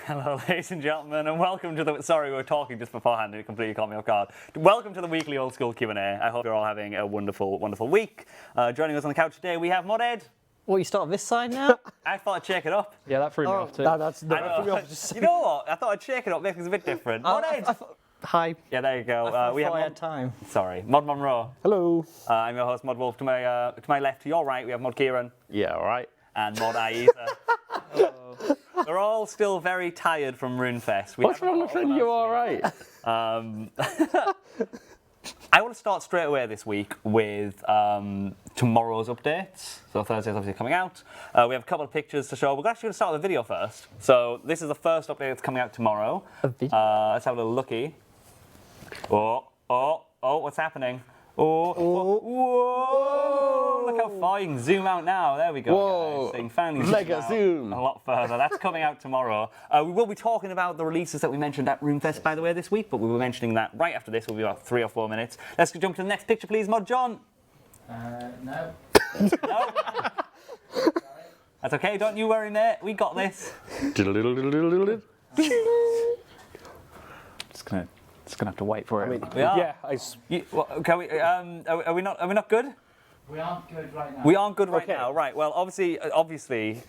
Hello, ladies and gentlemen, and welcome to the... Sorry, we were talking just beforehand and it completely caught me off guard. Welcome to the weekly Old School Q&A. I hope you're all having a wonderful, wonderful week. Joining us on the couch today, we have Moded. Well, you start this side now? I thought I'd shake it up. Yeah, that threw me off too. That threw me off. You know what? I thought I'd shake it up, make things a bit different. Moded! Hi. Yeah, there you go. We have time. Sorry, Mod Monroe. Hello. I'm your host, Mod Wolf. To my left, to your right, we have Mod Kieran. Yeah, all right. And Mod Aiza. They're all still very tired from RuneFest. What's wrong with you? All right. I want to start straight away this week with tomorrow's updates. So Thursday's obviously coming out. We have a couple of pictures to show. We're actually going to start with the video first. So this is the first update that's coming out tomorrow. Let's have a little looky. Oh, what's happening? Whoa! Look how far you can zoom out now. There we go, whoa. guys. So you can finally Mega zoom. A lot further. That's coming out tomorrow. We will be talking about the releases that we mentioned at RuneFest, by the way, this week, but we were mentioning that right after this. We'll be about 3 or 4 minutes. Let's jump to the next picture, please, Mod John. No. No? That's okay. Don't you worry, mate. We got this. Just gonna have to wait for it. We are. Yeah, Can we? Are we not good? We aren't good right now. We aren't good right now, right? Well, obviously,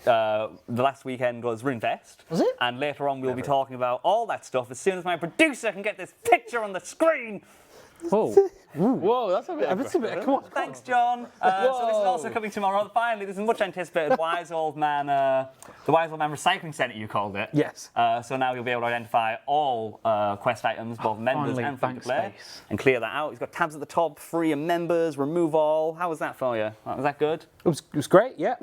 the last weekend was RuneFest. Was it? And later on, we'll be talking about all that stuff as soon as my producer can get this picture on the screen. Whoa. Whoa, that's a bit. Come on. Thanks, John. So this is also coming tomorrow. Finally, this is much anticipated Wise Old Man, the Wise Old Man Recycling Centre, you called it. Yes. So now you'll be able to identify all quest items, both members Finally, and free to bank play, space. and clear that out. He's got tabs at the top, free and members, remove all. How was that for you? Was that good? It was great, yeah.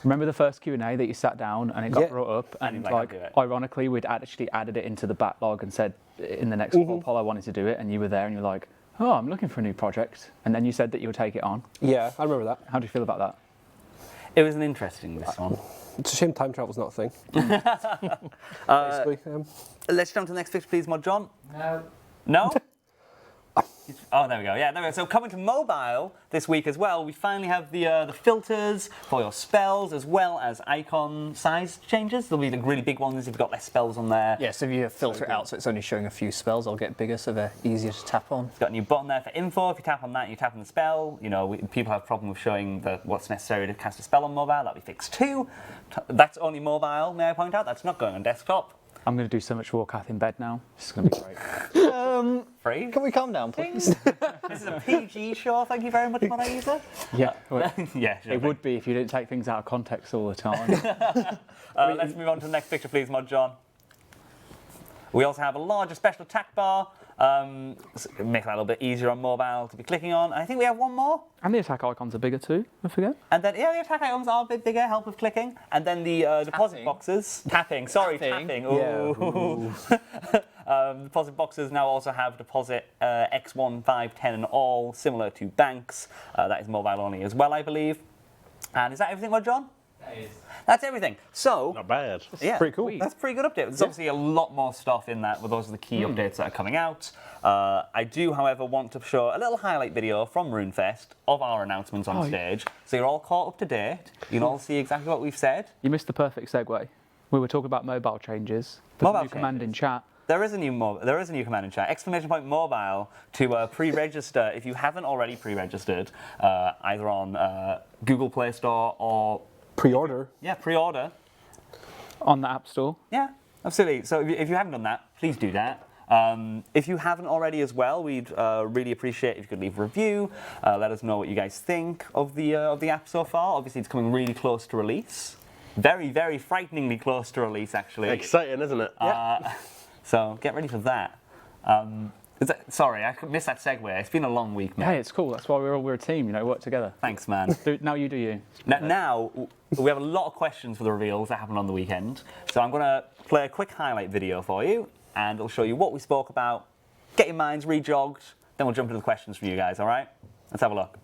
Remember the first Q&A that you sat down and it got brought up, and like, I'll do it. ironically, we'd actually added it into the backlog and said in the next poll I wanted to do it, and you were there and you were like, oh, I'm looking for a new project, and then you said that you would take it on. Yeah, I remember that. How do you feel about that? It was an interesting this one. It's a shame time travel's not a thing. Basically. Let's jump to the next picture, please, Mod John. No. No? Oh, there we go. Yeah, there we go. So coming to mobile this week as well, we finally have the filters for your spells as well as icon size changes. There'll be the really big ones if you've got less spells on there. Yeah, so if you filter it out so it's only showing a few spells, they'll get bigger so they're easier to tap on. Got a new button there for info. If you tap on that and you tap on the spell, you know, people have a problem with showing what's necessary to cast a spell on mobile. That'll be fixed too. That's only mobile, may I point out. That's not going on desktop. I'm going to do so much Warcath in bed now. This is going to be great. Free? Can we calm down, please? This is a PG show. Thank you very much, Monaiza. Yeah. Well, Yeah, sure. it would be if you didn't take things out of context all the time. Let's move on to the next picture, please, Mod John. We also have a larger special attack bar. Make that a little bit easier on mobile to be clicking on. And I think we have one more. And the attack icons are bigger too, I forget. And then, yeah, the attack items are a bit bigger, help with clicking. And then the deposit boxes. Tapping. Ooh. Deposit boxes now also have deposit X1, 5, 10 and all, similar to banks. That is mobile only as well, I believe. And is that everything, Mod John? That is. That's everything. So, Not bad. yeah, Pretty cool. That's a pretty good update. There's obviously a lot more stuff in that, but those are the key updates that are coming out. I do, however, want to show a little highlight video from RuneFest of our announcements on stage, so you're all caught up to date. You can all see exactly what we've said. You missed the perfect segue. We were talking about mobile changes. There's Mobile a new command in chat. There is a new command in chat. !mobile to pre-register if you haven't already pre-registered, either on Google Play Store or Pre-order. yeah, pre-order. On the App Store. Yeah, absolutely. So if you haven't done that, please do that. If you haven't already as well, we'd really appreciate if you could leave a review. Let us know what you guys think of the app so far. Obviously, it's coming really close to release. Very, very frighteningly close to release, actually. Exciting, isn't it? So get ready for that. Sorry, I missed that segue. It's been a long week, man. Hey, it's cool. That's why we're a team, you know, work together. Thanks, man. Now you do you. Now, we have a lot of questions for the reveals that happened on the weekend. So I'm going to play a quick highlight video for you, and it'll show you what we spoke about, get your minds re-jogged, then we'll jump into the questions from you guys, all right? Let's have a look.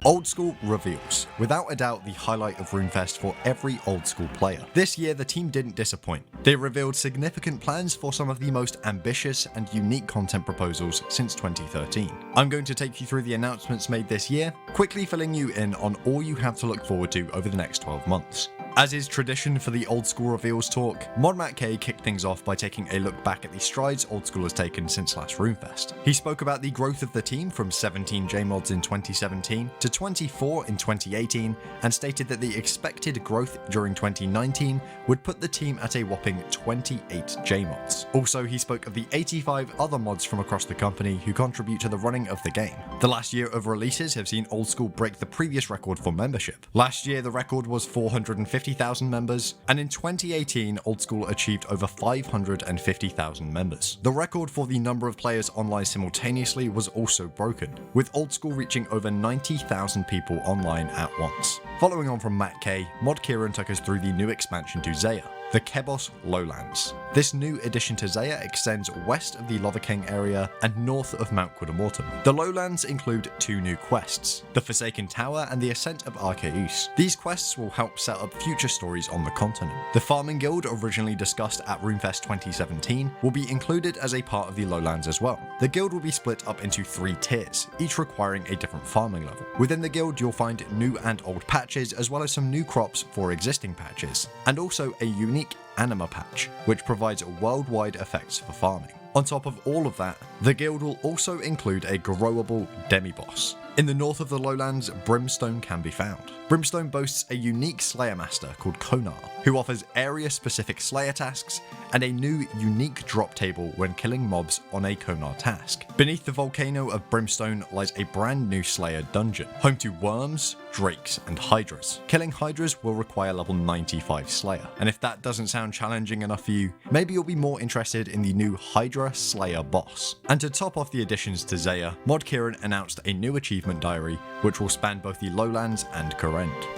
Old School reveals. Without a doubt the highlight of RuneFest for every Old School player. This year the team didn't disappoint. They revealed significant plans for some of the most ambitious and unique content proposals since 2013. I'm going to take you through the announcements made this year, quickly filling you in on all you have to look forward to over the next 12 months. As is tradition for the Old School Reveals talk, Mod Matt K kicked things off by taking a look back at the strides Old School has taken since last RuneFest. He spoke about the growth of the team from 17 JMods in 2017 to 24 in 2018, and stated that the expected growth during 2019 would put the team at a whopping 28 JMods. Also, he spoke of the 85 other mods from across the company who contribute to the running of the game. The last year of releases have seen Old School break the previous record for membership. Last year, the record was 450,000 members, and in 2018, Old School achieved over 550,000 members. The record for the number of players online simultaneously was also broken, with Old School reaching over 90,000 people online at once. Following on from Matt K, Mod Kieran took us through the new expansion to Zeya, the Kebos Lowlands. This new addition to Zeya extends west of the Lava King area and north of Mount Quidamortum. The Lowlands include 2 new quests, the Forsaken Tower and the Ascent of Arceus. These quests will help set up future stories on the continent. The Farming Guild, originally discussed at RuneFest 2017, will be included as a part of the Lowlands as well. The guild will be split up into 3 tiers, each requiring a different farming level. Within the guild, you'll find new and old patches, as well as some new crops for existing patches, and also a unique Anima patch, which provides worldwide effects for farming. On top of all of that, the guild will also include a growable demi-boss. In the north of the Lowlands, Brimstone can be found. Brimstone boasts a unique Slayer Master called Konar, who offers area-specific Slayer tasks and a new unique drop table when killing mobs on a Konar task. Beneath the volcano of Brimstone lies a brand new Slayer dungeon, home to worms, drakes, and hydras. Killing hydras will require level 95 Slayer, and if that doesn't sound challenging enough for you, maybe you'll be more interested in the new Hydra Slayer boss. And to top off the additions to Zeya, Mod Kieran announced a new achievement diary, which will span both the Lowlands and Kourend.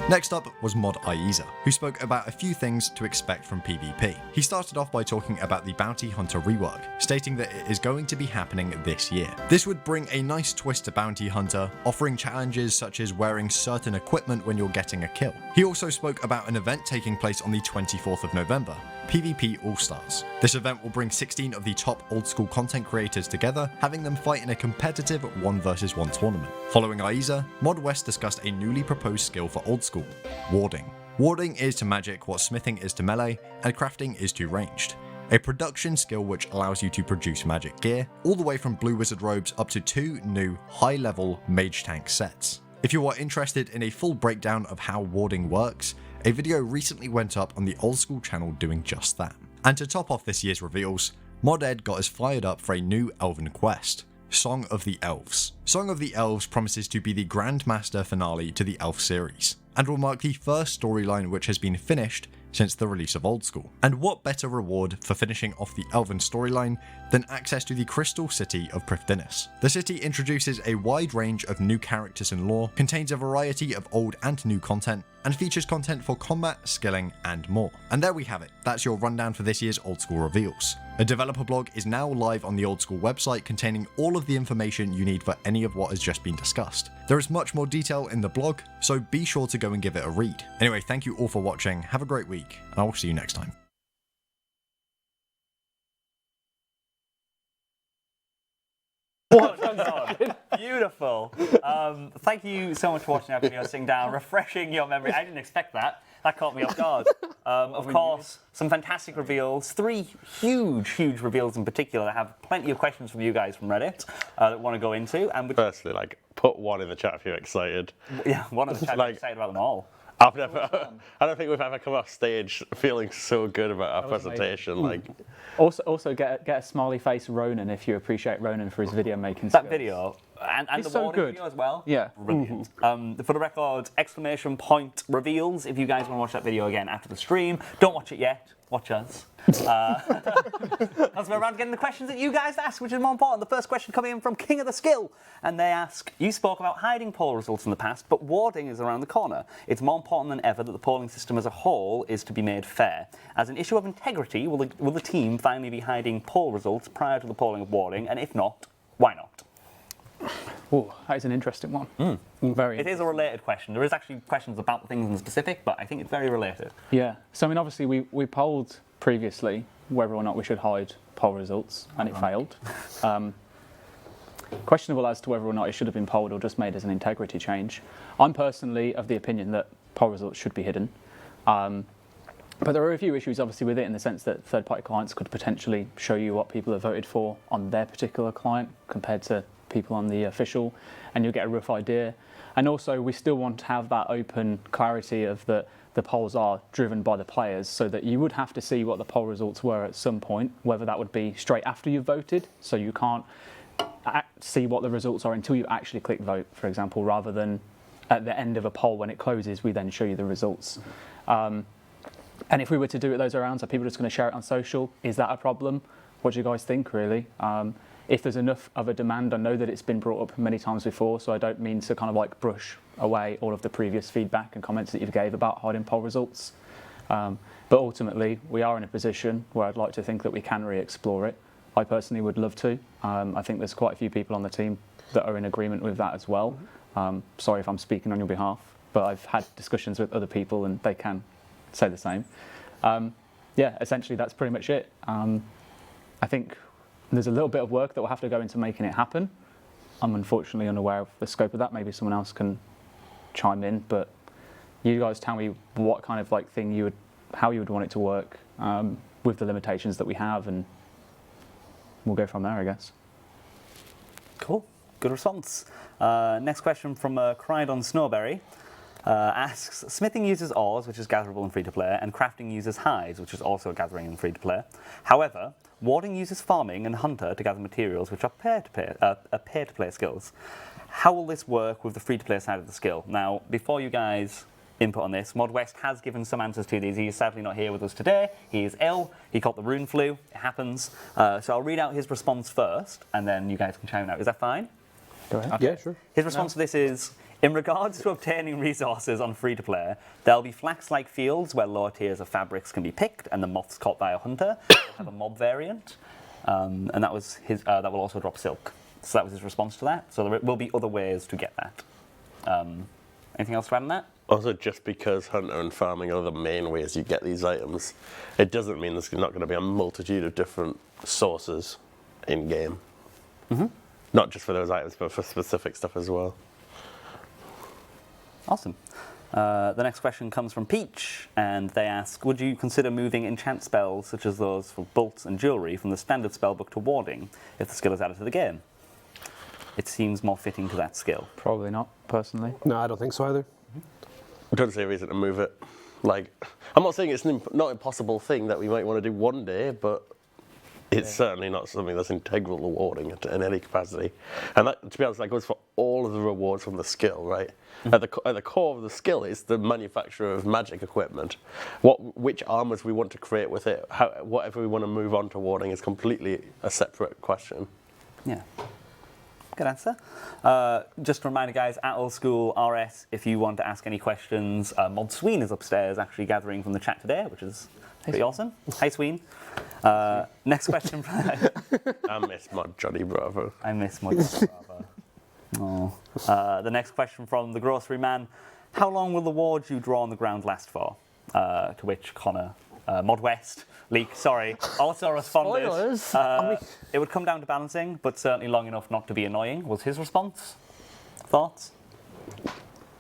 Next up was Mod Aiza, who spoke about a few things to expect from PvP. He started off by talking about the Bounty Hunter rework, stating that it is going to be happening this year. This would bring a nice twist to Bounty Hunter, offering challenges such as wearing certain equipment when you're getting a kill. He also spoke about an event taking place on the 24th of November, PvP All-Stars. This event will bring 16 of the top Old School content creators together, having them fight in a competitive 1 vs 1 tournament. Following Aiza, Mod West discussed a newly proposed skill for Old School, Warding. Warding is to magic what smithing is to melee, and crafting is to ranged. A production skill which allows you to produce magic gear, all the way from blue wizard robes up to 2 new high-level mage tank sets. If you are interested in a full breakdown of how warding works, a video recently went up on the Old School channel doing just that. And to top off this year's reveals, Mod Ed got us fired up for a new Elven quest, Song of the Elves. Song of the Elves promises to be the Grandmaster finale to the Elf series, and will mark the first storyline which has been finished since the release of Old School. And what better reward for finishing off the Elven storyline than access to the Crystal City of Prifddinas. The city introduces a wide range of new characters and lore, contains a variety of old and new content, and features content for combat, skilling, and more. And there we have it, that's your rundown for this year's Old School reveals. A developer blog is now live on the Old School website containing all of the information you need for any of what has just been discussed. There is much more detail in the blog, so be sure to go and give it a read. Anyway, thank you all for watching, have a great week, and I will see you next time. Beautiful. Thank you so much for watching our video, sitting down, refreshing your memory. I didn't expect that. That caught me off guard. Of course, some fantastic reveals. 3 huge reveals in particular. I have plenty of questions from you guys from Reddit that want to go into. And firstly, put 1 in the chat if you're excited. Yeah, 1 in the chat. I'm excited about them all. I don't think we've ever come off stage feeling so good about our presentation. Also get a smiley face Ronan if you appreciate Ronan for his video making skills. That video and the so warding good. video as well. Yeah, brilliant. For the record, exclamation point reveals. If you guys want to watch that video again after the stream, don't watch it yet. Watch us. As we're around getting the questions that you guys ask, which is more important. The first question coming in from King of the Skill, and they ask, you spoke about hiding poll results in the past, but warding is around the corner. It's more important than ever that the polling system as a whole is to be made fair. As an issue of integrity, will the team finally be hiding poll results prior to the polling of warding, and if not, why not? Oh, that is an interesting one. Very. It is a related question. There is actually questions about things in specific, but I think it's very related. Yeah. So I mean, obviously we polled previously whether or not we should hide poll results, and it failed. Questionable as to whether or not it should have been polled or just made as an integrity change. I'm personally of the opinion that poll results should be hidden. But there are a few issues obviously with it in the sense that third-party clients could potentially show you what people have voted for on their particular client compared to people on the official, and you'll get a rough idea. And also we still want to have that open clarity of the polls are driven by the players, so that you would have to see what the poll results were at some point, whether that would be straight after you've voted, so you can't see what the results are until you actually click vote, for example, rather than at the end of a poll when it closes, we then show you the results. And if we were to do it those rounds, are people just going to share it on social? Is that a problem? What do you guys think, really? If there's enough of a demand, I know that it's been brought up many times before, so I don't mean to kind of like brush away all of the previous feedback and comments that you gave about hiding poll results. But ultimately, we are in a position where I'd like to think that we can re-explore it. I personally would love to. I think there's quite a few people on the team that are in agreement with that as well. Sorry if I'm speaking on your behalf, but I've had discussions with other people and they can say the same. Yeah, essentially that's pretty much it. I think there's a little bit of work that will have to go into making it happen. I'm unfortunately unaware of the scope of that. Maybe someone else can chime in, but you guys tell me what kind of like thing how you would want it to work with the limitations that we have, and we'll go from there, I guess. Cool, good response. Next question from Crydon Snowberry. Asks, smithing uses ores, which is gatherable and free-to-play, and crafting uses hides, which is also gathering and free-to-play. However, warding uses farming and hunter to gather materials, which are pay-to-play skills. How will this work with the free-to-play side of the skill? Now, before you guys input on this, Mod West has given some answers to these. He is sadly not here with us today. He is ill. He caught the rune flu. It happens. So I'll read out his response first, and then you guys can chime in out. Is that fine? Go ahead. Okay. Yeah, sure. His response to this is, in regards to obtaining resources on free-to-play, there'll be flax-like fields where lower tiers of fabrics can be picked and the moths caught by a hunter will have a mob variant. And that was his. That will also drop silk. So that was his response to that. So there will be other ways to get that. Anything else to add on that? Also, just because hunter and farming are the main ways you get these items, it doesn't mean there's not going to be a multitude of different sources in-game. Mm-hmm. Not just for those items, but for specific stuff as well. Awesome. The next question comes from Peach, and they ask, would you consider moving enchant spells, such as those for bolts and jewellery, from the standard spellbook to warding, if the skill is added to the game? It seems more fitting to that skill. Probably not, personally. No, I don't think so either. I don't see a reason to move it. Like, I'm not saying it's not an impossible thing that we might want to do one day, but it's certainly not something that's integral to warding in any capacity. And that, to be honest, that goes for all of the rewards from the skill, right? Mm-hmm. At the core of the skill is the manufacture of magic equipment. Which armors we want to create with it, whatever we want to move on to warding is completely a separate question. Yeah. Good answer. Just a reminder, guys, at Old School RS, if you want to ask any questions, Mod Sween is upstairs actually gathering from the chat today, which is pretty awesome. Hi, Sween. Next question. I miss Mod Johnny Bravo. I miss Mod Johnny Bravo. Oh. The next question from the Grocery Man. How long will the wards you draw on the ground last for? To which Connor, Mod West, Leak, sorry, also responded. It would come down to balancing, but certainly long enough not to be annoying, was his response. Thoughts?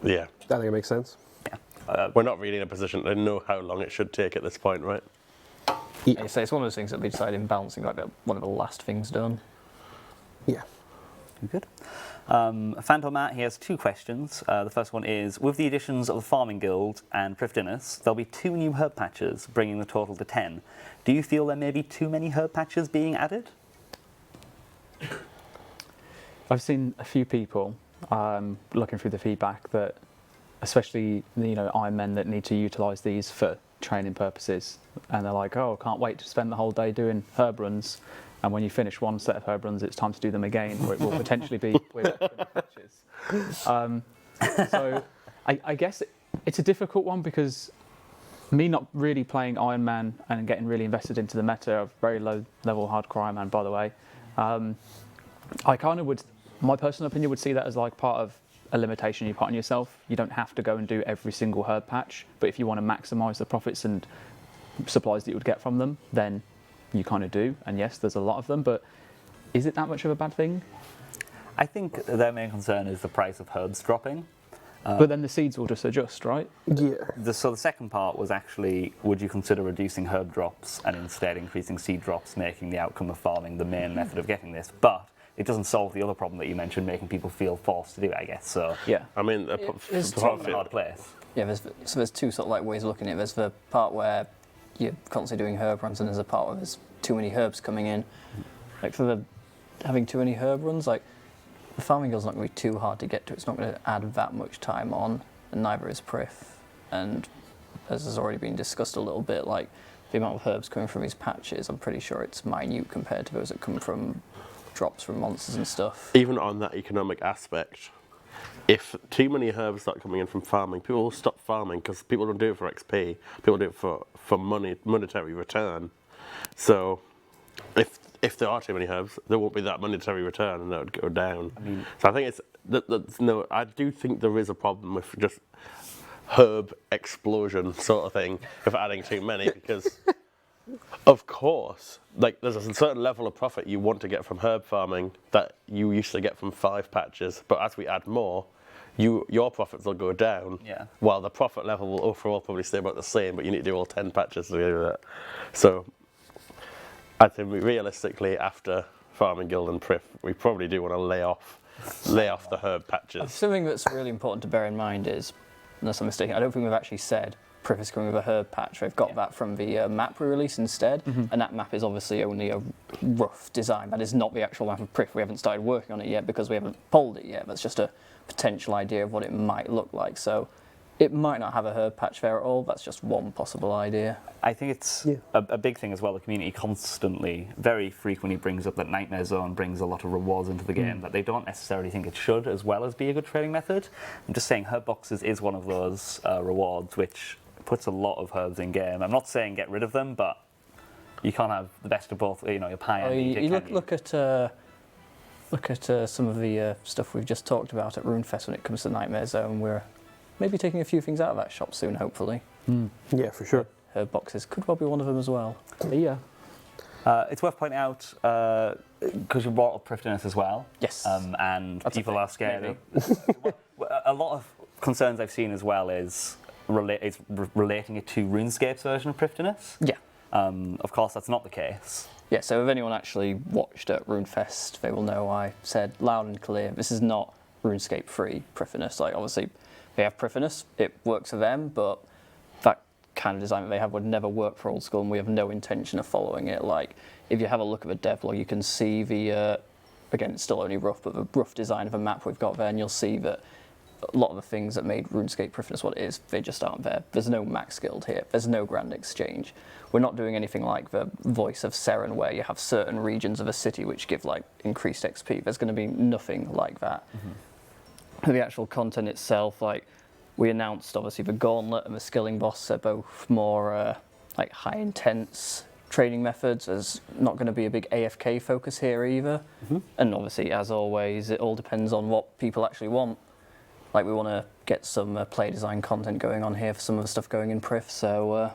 Yeah. I think it makes sense. Yeah. We're not really in a position to know how long it should take at this point, right? Yeah. So it's one of those things that we decided in balancing, like one of the last things done. Yeah. Good. Phantom Matt, he has two questions. The first one is, with the additions of the Farming Guild and Prifddinas, there'll be 2 new herb patches, bringing the total to 10. Do you feel there may be too many herb patches being added? I've seen a few people looking through the feedback that, especially Ironmen that need to utilise these for training purposes, and they're like, oh, I can't wait to spend the whole day doing herb runs. And when you finish one set of herb runs, it's time to do them again, or it will potentially be with patches. So I guess it's a difficult one, because me not really playing Ironman and getting really invested into the meta of very low level hardcore Ironman, by the way, I kind of would, my personal opinion would see that as like part of a limitation you put on yourself. You don't have to go and do every single herb patch, but if you want to maximise the profits and supplies that you would get from them, then you kind of do. And yes, there's a lot of them, but is it that much of a bad thing? I think their main concern is the price of herbs dropping. But then the seeds will just adjust, right? Yeah. So the second part was actually, would you consider reducing herb drops and instead increasing seed drops, making the outcome of farming the main method of getting this? But it doesn't solve the other problem that you mentioned, making people feel forced to do it, I guess. So Yeah. I mean, it's a hard place. Yeah, there's two sort of like ways of looking at it. There's the part where you're constantly doing herb runs, and there's a part where there's too many herbs coming in. Like for the having too many herb runs, like the farming guild's not going to be too hard to get to. It's not going to add that much time on, and neither is Prif. And as has already been discussed a little bit, like the amount of herbs coming from these patches, I'm pretty sure it's minute compared to those that come from drops from monsters and stuff. Even on that economic aspect, if too many herbs start coming in from farming, people will stop farming because people don't do it for XP. People do it for monetary return. So if there are too many herbs, there won't be that monetary return, and that would go down. So I think I do think there is a problem with just herb explosion sort of thing of adding too many, because of course, like there's a certain level of profit you want to get from herb farming that you used to get from 5 patches, but as we add more, your profits will go down, while the profit level will overall probably stay about the same, but you need to do all 10 patches to do that. So I think realistically, after Farming Guild and Prif, we probably do want to lay off the herb patches. Something that's really important to bear in mind is, unless I'm mistaken, I don't think we've actually said Prif is coming with a herb patch. They've got that from the map we released instead, and that map is obviously only a rough design. That is not the actual map of Prif. We haven't started working on it yet because we haven't polled it yet. That's just a potential idea of what it might look like. So it might not have a herb patch there at all. That's just one possible idea. I think it's a big thing as well. The community constantly, very frequently brings up that Nightmare Zone brings a lot of rewards into the game that they don't necessarily think it should, as well as be a good trading method. I'm just saying herb boxes is one of those rewards which puts a lot of herbs in game. I'm not saying get rid of them, but you can't have the best of both. You know, your pie and you look at some of the stuff we've just talked about at RuneFest when it comes to Nightmare Zone. We're maybe taking a few things out of that shop soon, hopefully. Yeah, for sure. Herb boxes could well be one of them as well. Yeah. It's worth pointing out, because you brought up Prifddinas as well. Yes. And That's people are scared. A lot of concerns I've seen as well is relating it to RuneScape's version of Prifddinas. Yeah. Of course, that's not the case. Yeah, so if anyone actually watched at RuneFest, they will know I said loud and clear, this is not RuneScape free Prifddinas. Like, obviously, they have Prifddinas, it works for them, but that kind of design that they have would never work for Old School, and we have no intention of following it. Like, if you have a look at the devlog, you can see the, again, it's still only rough, but the rough design of a map we've got there, and you'll see that a lot of the things that made RuneScape Prifddinas what it is, they just aren't there. There's no max guild here. There's no grand exchange. We're not doing anything like the Voice of Seren, where you have certain regions of a city which give like increased XP. There's going to be nothing like that. The actual content itself, like we announced, obviously the Gauntlet and the Skilling Boss are both more like high intense training methods. There's not going to be a big AFK focus here either. And obviously, as always, it all depends on what people actually want. Like, we want to get some play design content going on here for some of the stuff going in Prif, so...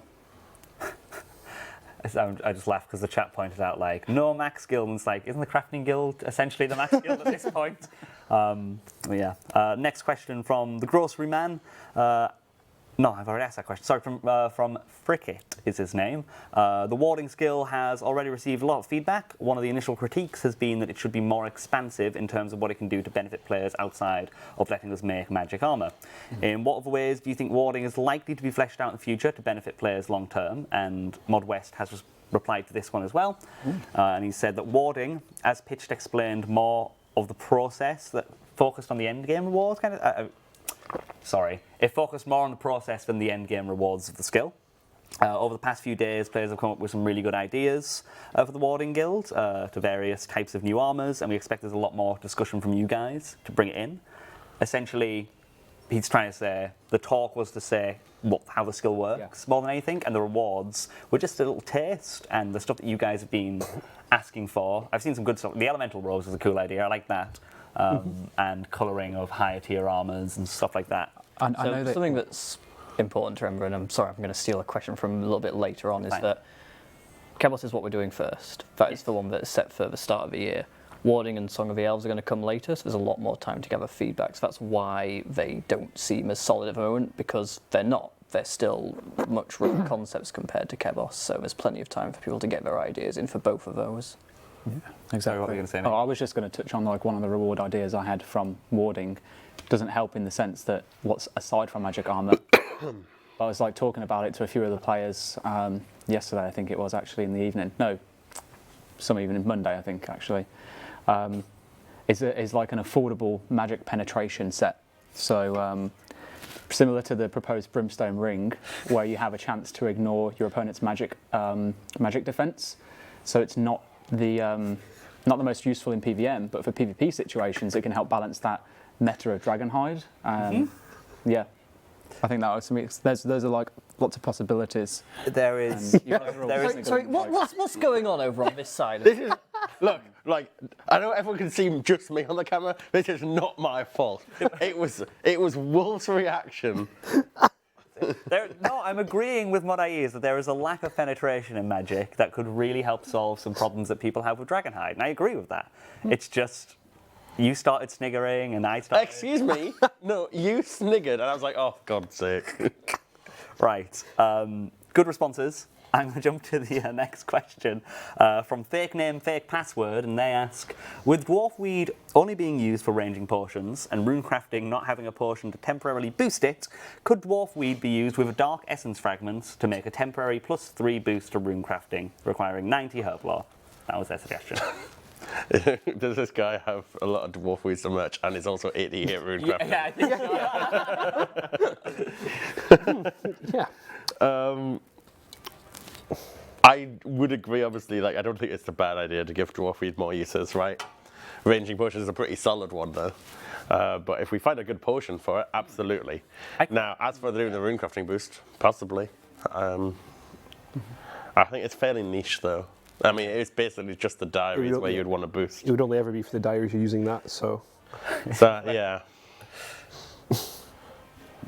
I just laughed because the chat pointed out, like, no max guild, and it's like, isn't the crafting guild essentially the max guild at this point? Next question from the Grocery Man. No, I've already asked that question. Sorry, from Frickit is his name. The warding skill has already received a lot of feedback. One of the initial critiques has been that it should be more expansive in terms of what it can do to benefit players outside of letting us make magic armor. In what other ways do you think warding is likely to be fleshed out in the future to benefit players long term? And Mod West has replied to this one as well. And he said that warding, as pitched, explained more of the process that focused on the end game rewards, kind of. It focused more on the process than the end game rewards of the skill. Over the past few days, players have come up with some really good ideas for the Warding Guild, to various types of new armors, and we expect there's a lot more discussion from you guys to bring it in. Essentially, he's trying to say, the talk was to say how the skill works more than anything, and the rewards were just a little taste, and the stuff that you guys have been asking for. I've seen some good stuff. The Elemental Rose is a cool idea, I like that. And colouring of higher tier armours and stuff like that. I know that something that's important to remember, and I'm sorry I'm going to steal a question from a little bit later on, is that Kebos is what we're doing first. That is the one that is set for the start of the year. Warding and Song of the Elves are going to come later, so there's a lot more time to gather feedback. So that's why they don't seem as solid at the moment, because they're not. They're still much rough concepts compared to Kebos, so there's plenty of time for people to get their ideas in for both of those. Yeah, exactly. What were you going to say, Oh, mate? I was just going to touch on like one of the reward ideas I had from warding. Doesn't help in the sense that what's aside from magic armor. I was like talking about it to a few other players yesterday. I think it was actually in the evening. No, some evening, Monday I think actually. Is like an affordable magic penetration set. So similar to the proposed Brimstone Ring, where you have a chance to ignore your opponent's magic defense. So it's not the most useful in PVM, but for PvP situations, it can help balance that meta of Dragonhide. Yeah, I think that was to me. Those are like lots of possibilities. There is. There is. Sorry, what's going on over on this side? This is, look, like, I know everyone can see just me on the camera. This is not my fault. It was Wolf's reaction. No, I'm agreeing with Modai that there is a lack of penetration in Magic that could really help solve some problems that people have with Dragonhide, and I agree with that. It's just, you started sniggering and I started... Excuse me? No, you sniggered, and I was like, oh, God's sake. Right. Good responses. I'm going to jump to the next question from Fake Name, Fake Password, and they ask, with Dwarf Weed only being used for ranging potions and runecrafting not having a potion to temporarily boost it, could Dwarf Weed be used with Dark Essence Fragments to make a temporary +3 boost to runecrafting, requiring 90 herb lore? That was their suggestion. Does this guy have a lot of Dwarf Weeds to merch and is also 80 hit runecrafting? Yeah, I think so. Yeah. I would agree, obviously, like, I don't think it's a bad idea to give Dwarf Weed more uses, right? Ranging potion is a pretty solid one, though. But if we find a good potion for it, absolutely. Now, as for doing the runecrafting boost, possibly. I think it's fairly niche, though. I mean, it's basically just the diaries where you'd want to boost. It would only ever be for the diaries you're using that, so. So, yeah.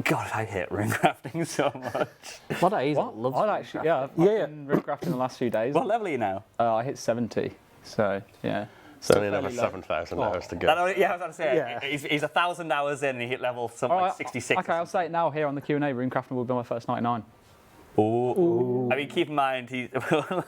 God, I hate runecrafting so much. What I love. I'd actually, yeah, I've been runecrafting the last few days. What level are you now? I hit 70, so yeah. So only another 7,000 hours to go. Yeah, I was going to say, Yeah. he's 1,000 hours in and he hit level something like 66. Okay, I'll say it now here on the Q&A. Runecrafting will be my first 99. Ooh. I mean, keep in mind,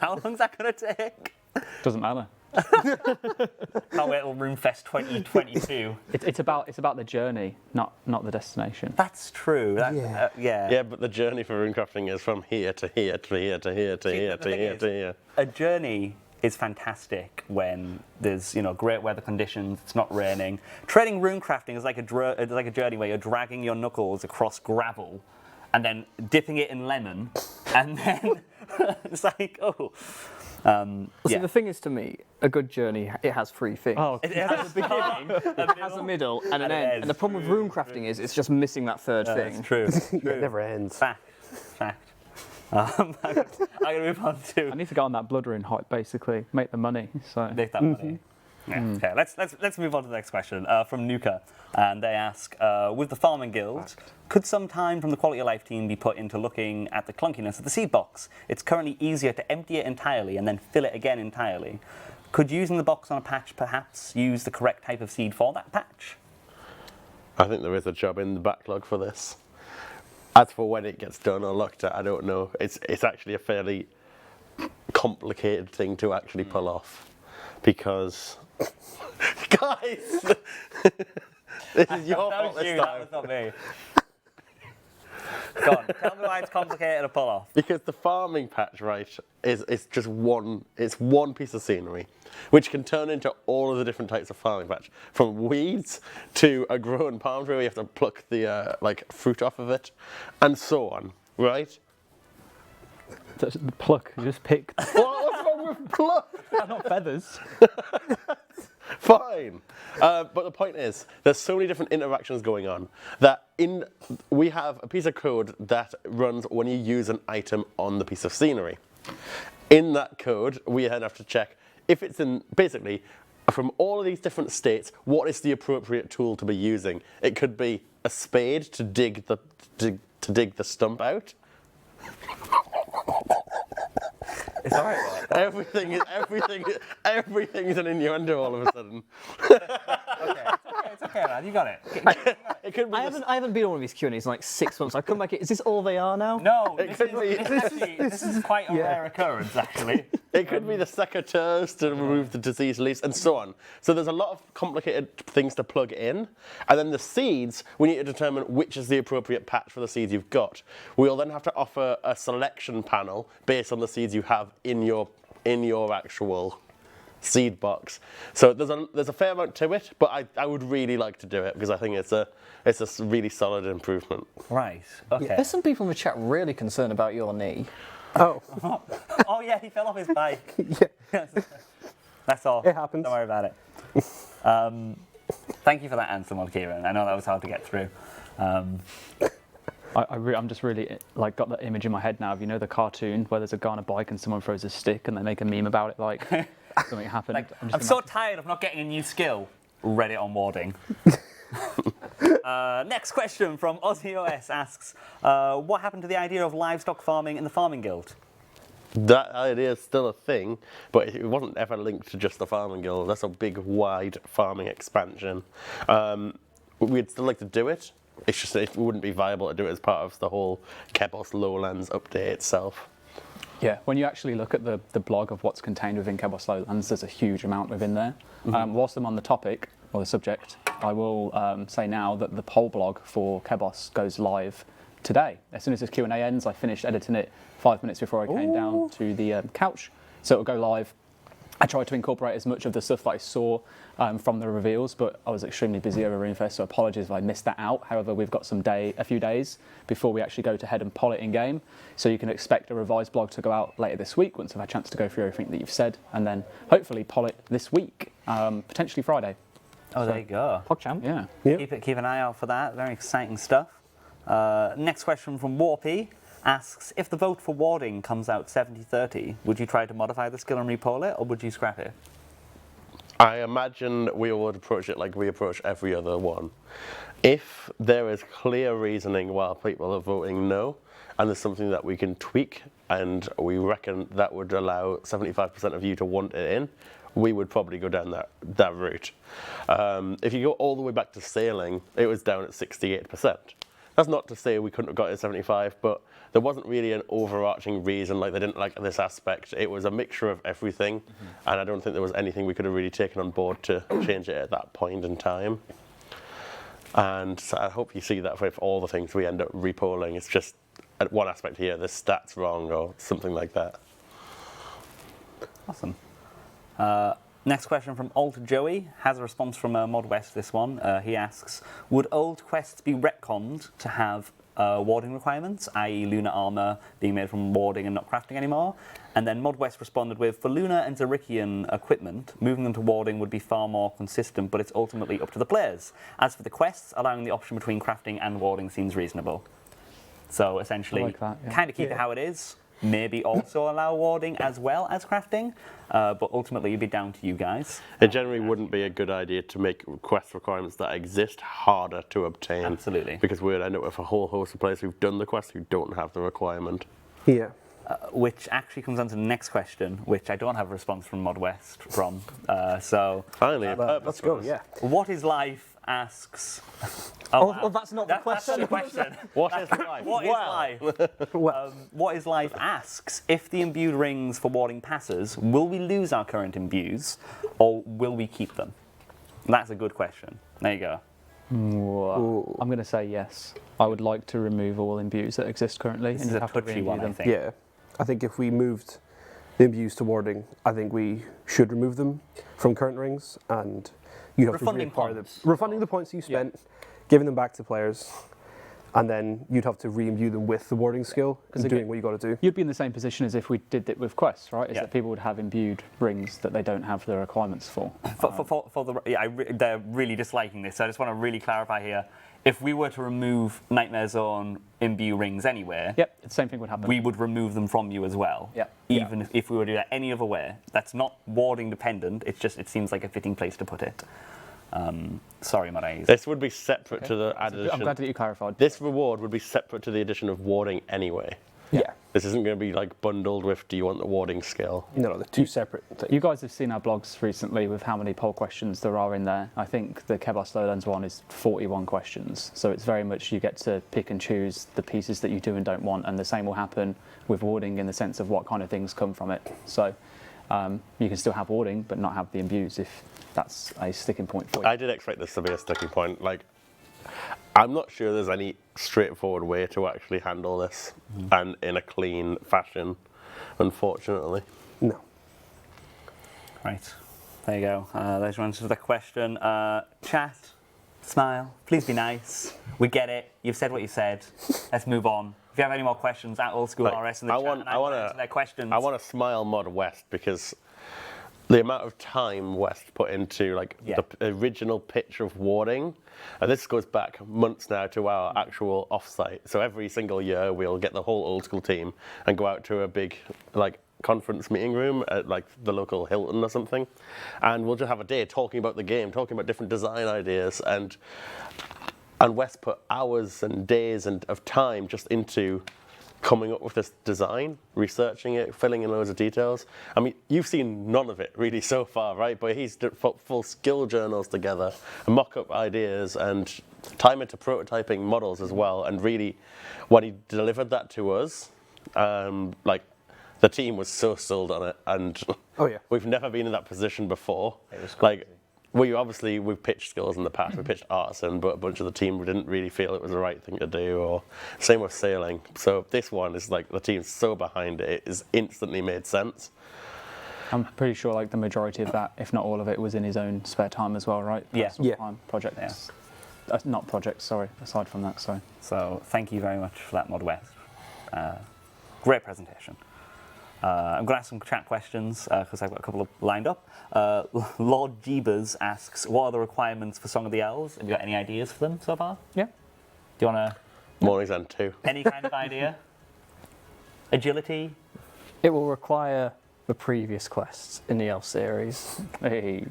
how long's that going to take? Doesn't matter. Can't wait till RuneFest 2022. It's about the journey, not the destination. That's true. Yeah. Yeah. But the journey for runecrafting is from here to here to here to here to here to here to here. A journey is fantastic when there's great weather conditions. It's not raining. Trading runecrafting is like a journey where you're dragging your knuckles across gravel, and then dipping it in lemon, and then it's like See, the thing is, to me, a good journey, it has three things. Oh, it has a beginning, It has a middle and an end. And the problem with runecrafting is it's just missing that third thing. That's true. It never ends. Fact. I'm going to move on to I need to go on that blood rune hype, basically, make the money. So make that money. Yeah. Okay, let's move on to the next question from Nuka, and they ask, with the farming guild, could some time from the quality of life team be put into looking at the clunkiness of the seed box? It's currently easier to empty it entirely and then fill it again entirely. Could using the box on a patch perhaps use the correct type of seed for that patch? I think there is a job in the backlog for this. As for when it gets done or looked at, I don't know. It's actually a fairly complicated thing to actually pull off, because guys, this is your fault this time. That was not me. Go on, tell me why it's complicated to pull off. Because the farming patch, right, is just one piece of scenery, which can turn into all of the different types of farming patch, from weeds to a grown palm tree where you have to pluck the fruit off of it, and so on, right? the pluck, just pick. What's wrong with pluck? Not feathers. Fine. But the point is, there's so many different interactions going on that we have a piece of code that runs when you use an item on the piece of scenery. In that code, we then have to check if it's in, basically, from all of these different states, what is the appropriate tool to be using? It could be a spade to dig the stump out. It's all right. Everything is an innuendo all of a sudden. It's okay, man. You got it. It could be I haven't been on one of these Q&As in like 6 months. I come back. Is this all they are now? No, this is quite a rare occurrence, actually. It could be the secateurs to remove the disease leaves and so on. So there's a lot of complicated things to plug in. And then the seeds, we need to determine which is the appropriate patch for the seeds you've got. We'll then have to offer a selection panel based on the seeds you have in your actual seed box. So there's a fair amount to it, but I would really like to do it because I think it's a really solid improvement. Right. Okay. There's some people in the chat really concerned about your knee. Oh. Oh yeah, he fell off his bike. Yeah. That's all. It happens. Don't worry about it. Thank you for that answer, Mod Kieran. I know that was hard to get through. I'm just really like got that image in my head now of, you know, the cartoon where there's a guy on a bike and someone throws a stick and they make a meme about it like something happened. Like, I'm so tired of not getting a new skill. Reddit on warding. Next question from OzzyOS asks, what happened to the idea of livestock farming in the farming guild? That idea is still a thing, but it wasn't ever linked to just the farming guild. That's a big, wide farming expansion. We'd still like to do it. It's just that it wouldn't be viable to do it as part of the whole Kebos Lowlands update itself. Yeah, when you actually look at the blog of what's contained within Kebos Lowlands, there's a huge amount within there. Whilst I'm on the topic, or the subject, I will say now that the poll blog for Kebos goes live today. As soon as this Q&A ends, I finished editing it 5 minutes before I came down to the couch. So it'll go live. I tried to incorporate as much of the stuff that I saw from the reveals, but I was extremely busy over RuneFest, so apologies if I missed that out. However, we've got a few days before we actually go to head and poll it in game, so you can expect a revised blog to go out later this week once I've had a chance to go through everything that you've said, and then hopefully poll it this week, potentially Friday. Oh, there you go. PogChamp. Yeah. Keep an eye out for that. Very exciting stuff. Next question from Warpy asks, if the vote for warding comes out 70-30, would you try to modify the skill and repoll it, or would you scrap it? I imagine we would approach it like we approach every other one. If there is clear reasoning while people are voting no, and there's something that we can tweak, and we reckon that would allow 75% of you to want it in, we would probably go down that route. If you go all the way back to sailing, it was down at 68%. That's not to say we couldn't have got it at 75, but there wasn't really an overarching reason, like they didn't like this aspect. It was a mixture of everything, and I don't think there was anything we could have really taken on board to change it at that point in time. And so I hope you see that with all the things we end up repolling. It's just at one aspect here, the stats wrong or something like that. Awesome. Next question from Alt Joey has a response from Mod West. This one, he asks, would old quests be retconned to have warding requirements, i.e. lunar armor being made from warding and not crafting anymore? And then Mod West responded with, for lunar and Zerikian equipment, moving them to warding would be far more consistent, but it's ultimately up to the players. As for the quests, allowing the option between crafting and warding seems reasonable. So essentially, kind of keep it how it is. Maybe also allow warding as well as crafting, but ultimately it'd be down to you guys. It generally wouldn't be a good idea to make quest requirements that exist harder to obtain. Absolutely. Because we'd end up with a whole host of players who've done the quest who don't have the requirement. Yeah. Which actually comes on to the next question, which I don't have a response from Mod West from. So finally, let's go. Yeah. What is life? Asks. Oh, that's not the question. That's not the question. What is life? What is life? What is life? Asks, if the imbued rings for warding passes, will we lose our current imbues, or will we keep them? That's a good question. There you go. I'm going to say yes. I would like to remove all imbues that exist currently. This is a touchy one, I think. Yeah. I think if we moved the imbues to warding, I think we should remove them from current rings, and you'd have to reacquire them. Refunding the points you spent, giving them back to players, and then you'd have to re-imbue them with the warding skill and doing what you got to do. You'd be in the same position as if we did it with quests, right? Is that people would have imbued rings that they don't have the requirements for. They're really disliking this, so I just want to really clarify here. If we were to remove Nightmare Zone imbue rings anywhere, the same thing would happen. We would remove them from you as well. Even if we were to do that any other way. That's not warding dependent, it's just, it seems like a fitting place to put it. Sorry, Marais. This would be separate to the addition. I'm glad that you clarified. This reward would be separate to the addition of warding anyway. Yeah. This isn't going to be like bundled with, do you want the warding skill? No, they're two separate things. You guys have seen our blogs recently with how many poll questions there are in there. I think the Kebos Lowlands one is 41 questions. So it's very much you get to pick and choose the pieces that you do and don't want. And the same will happen with warding in the sense of what kind of things come from it. So you can still have warding, but not have the imbues if that's a sticking point for you. I did expect this to be a sticking point. Like, I'm not sure there's any straightforward way to actually handle this and in a clean fashion, unfortunately. No. Right. There you go. There's your answer to the question. Chat, smile, please be nice. We get it. You've said what you said. Let's move on. If you have any more questions, at Old School RS in the chat, and I want to answer their questions. I want to smile mod West because the amount of time West put into like the original pitch of warding, and this goes back months now to our actual offsite. So every single year we'll get the whole Old School team and go out to a big like conference meeting room at like the local Hilton or something, and we'll just have a day talking about the game, talking about different design ideas, and Wes put hours and days of time just into coming up with this design, researching it, filling in loads of details. I mean, you've seen none of it really so far, right? But he's put full skill journals together, mock-up ideas, and time into prototyping models as well. And really, when he delivered that to us, like the team was so sold on it. And we've never been in that position before. It was crazy. Like, we've pitched skills in the past. We pitched artisan, but a bunch of the team didn't really feel it was the right thing to do. Or same with sailing. So this one is like the team's so behind it, it is instantly made sense. I'm pretty sure like the majority of that, if not all of it, was in his own spare time as well, right? Personal time, projects. Yeah. Not projects, sorry. Aside from that, sorry. So thank you very much for that, Mod West. Great presentation. I'm going to ask some chat questions because I've got a couple of lined up. Lord Jeebers asks, what are the requirements for Song of the Elves? Have you got any ideas for them so far? Yeah. Do you want to... Mornings and 2. Any kind of idea? Agility? It will require the previous quests in the Elf series. Hey.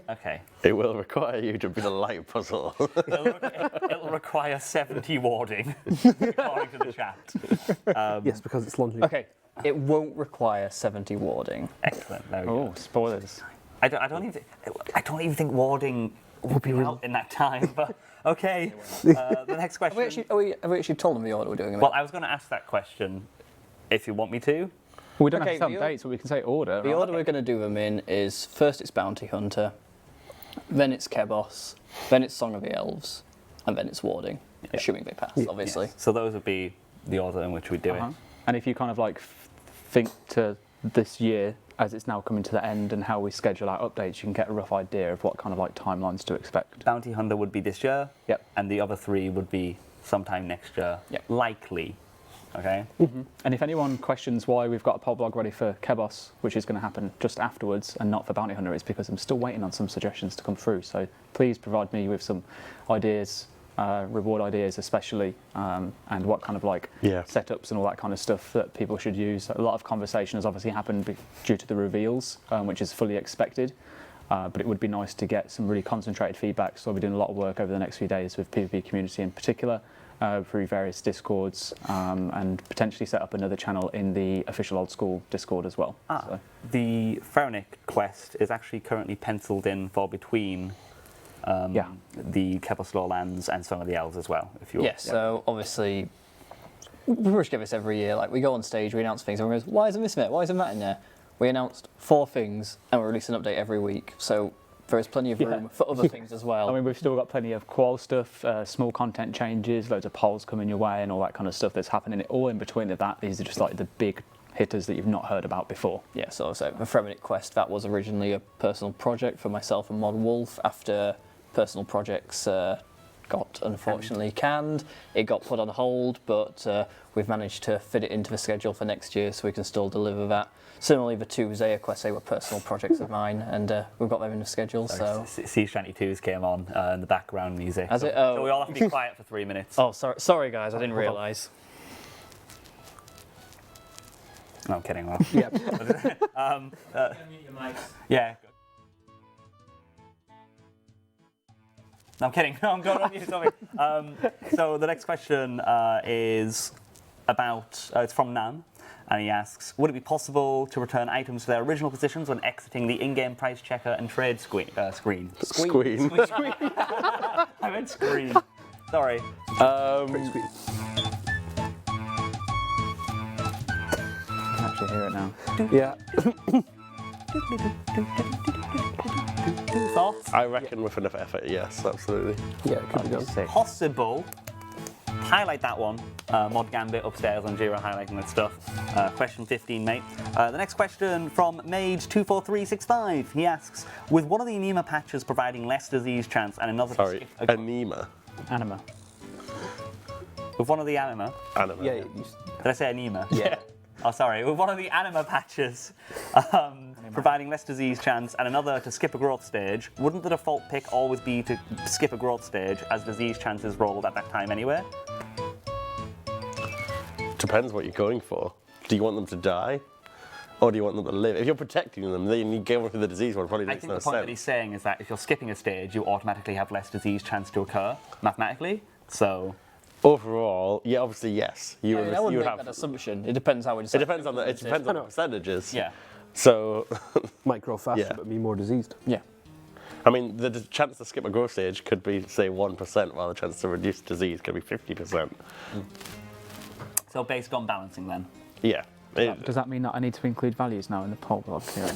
Okay. It will require you to be the light puzzle. It'll require 70 warding, according to the chat. Yes, because it's launching. Okay, it won't require 70 warding. Excellent. There we go. Oh, spoilers. I don't even think warding will be out in that time. But okay. The next question. Have we actually told them the order we're doing it? Well, I was going to ask that question. If you want me to. We don't have some dates, but we can say order. The order we're going to do them in is first it's Bounty Hunter, then it's Kebos, then it's Song of the Elves, and then it's Warding, assuming they pass, obviously. Yes. So those would be the order in which we do it. And if you kind of like think to this year, as it's now coming to the end, and how we schedule our updates, you can get a rough idea of what kind of like timelines to expect. Bounty Hunter would be this year. Yep. And the other 3 would be sometime next year. Yep. Likely. Okay. And if anyone questions why we've got a poll blog ready for Kebos, which is going to happen just afterwards and not for Bounty Hunter, it's because I'm still waiting on some suggestions to come through. So please provide me with some ideas, reward ideas especially, and what kind of like setups and all that kind of stuff that people should use. A lot of conversation has obviously happened due to the reveals, which is fully expected. But it would be nice to get some really concentrated feedback. So we'll be doing a lot of work over the next few days with PvP community in particular. Through various Discords, and potentially set up another channel in the official Old School Discord as well. So. The Pharaonic quest is actually currently penciled in for between the Kebos Lowlands and Song of the Elves as well. If you So obviously, we pretty much get this every year. Like we go on stage, we announce things, everyone goes, "Why isn't this in it? Why isn't that in there?" We announced 4 things, and we release an update every week. So there is plenty of room for other things as well. I mean, we've still got plenty of qual stuff, small content changes, loads of polls coming your way, and all that kind of stuff that's happening. All in between of that, these are just like the big hitters that you've not heard about before. Yeah, so the Pharaonic quest, that was originally a personal project for myself and Mod Wolf. After personal projects got unfortunately canned, it got put on hold, but we've managed to fit it into the schedule for next year, so we can still deliver that. Similarly, the 2 Zaya quests, they were personal projects of mine, and we've got them in the schedule. So Sea Shanty 2s came on in the background music. Has it? So we all have to be quiet for 3 minutes. Oh, sorry guys, I didn't realise. No, I'm kidding. Well. Yeah. No, I'm kidding. No, I'm going on you. Sorry. So the next question is about, it's from Nan, and he asks, would it be possible to return items to their original positions when exiting the in-game price checker and trade screen? Squeen. I meant screen. Sorry. Pretty sweet. I can actually hear it now. Yeah. Thoughts? I reckon with enough effort, yes, absolutely. Yeah, it could be done. Sick. Possible. Highlight that one. Mod Gambit upstairs on Jira highlighting that stuff. Question 15, mate. The next question from Mage24365. He asks, with one of the Anima patches providing less disease chance and another... Sorry, Anima. Anima. With one of the Anima... Anima. Yeah. Did I say Anima? Yeah. Oh, sorry. With one of the Anima patches providing less disease chance and another to skip a growth stage, wouldn't the default pick always be to skip a growth stage as disease chances rolled at that time anyway? Depends what you're going for. Do you want them to die? Or do you want them to live? If you're protecting them, then you go for the disease one. Probably I makes think no the point that sense. he's saying is that if you're skipping a stage, you automatically have less disease chance to occur, mathematically. So... Overall, yeah, obviously yes. You I would, mean, I wouldn't you would make have. that assumption. It depends how we decide. It depends on the percentages. Yeah. So, Might grow faster, Yeah. but be more diseased. Yeah. I mean, the chance to skip a growth stage could be, say, 1%, while the chance to reduce disease could be 50%. So based on balancing then. Yeah, Does that mean that I need to include values now in the poll blog here?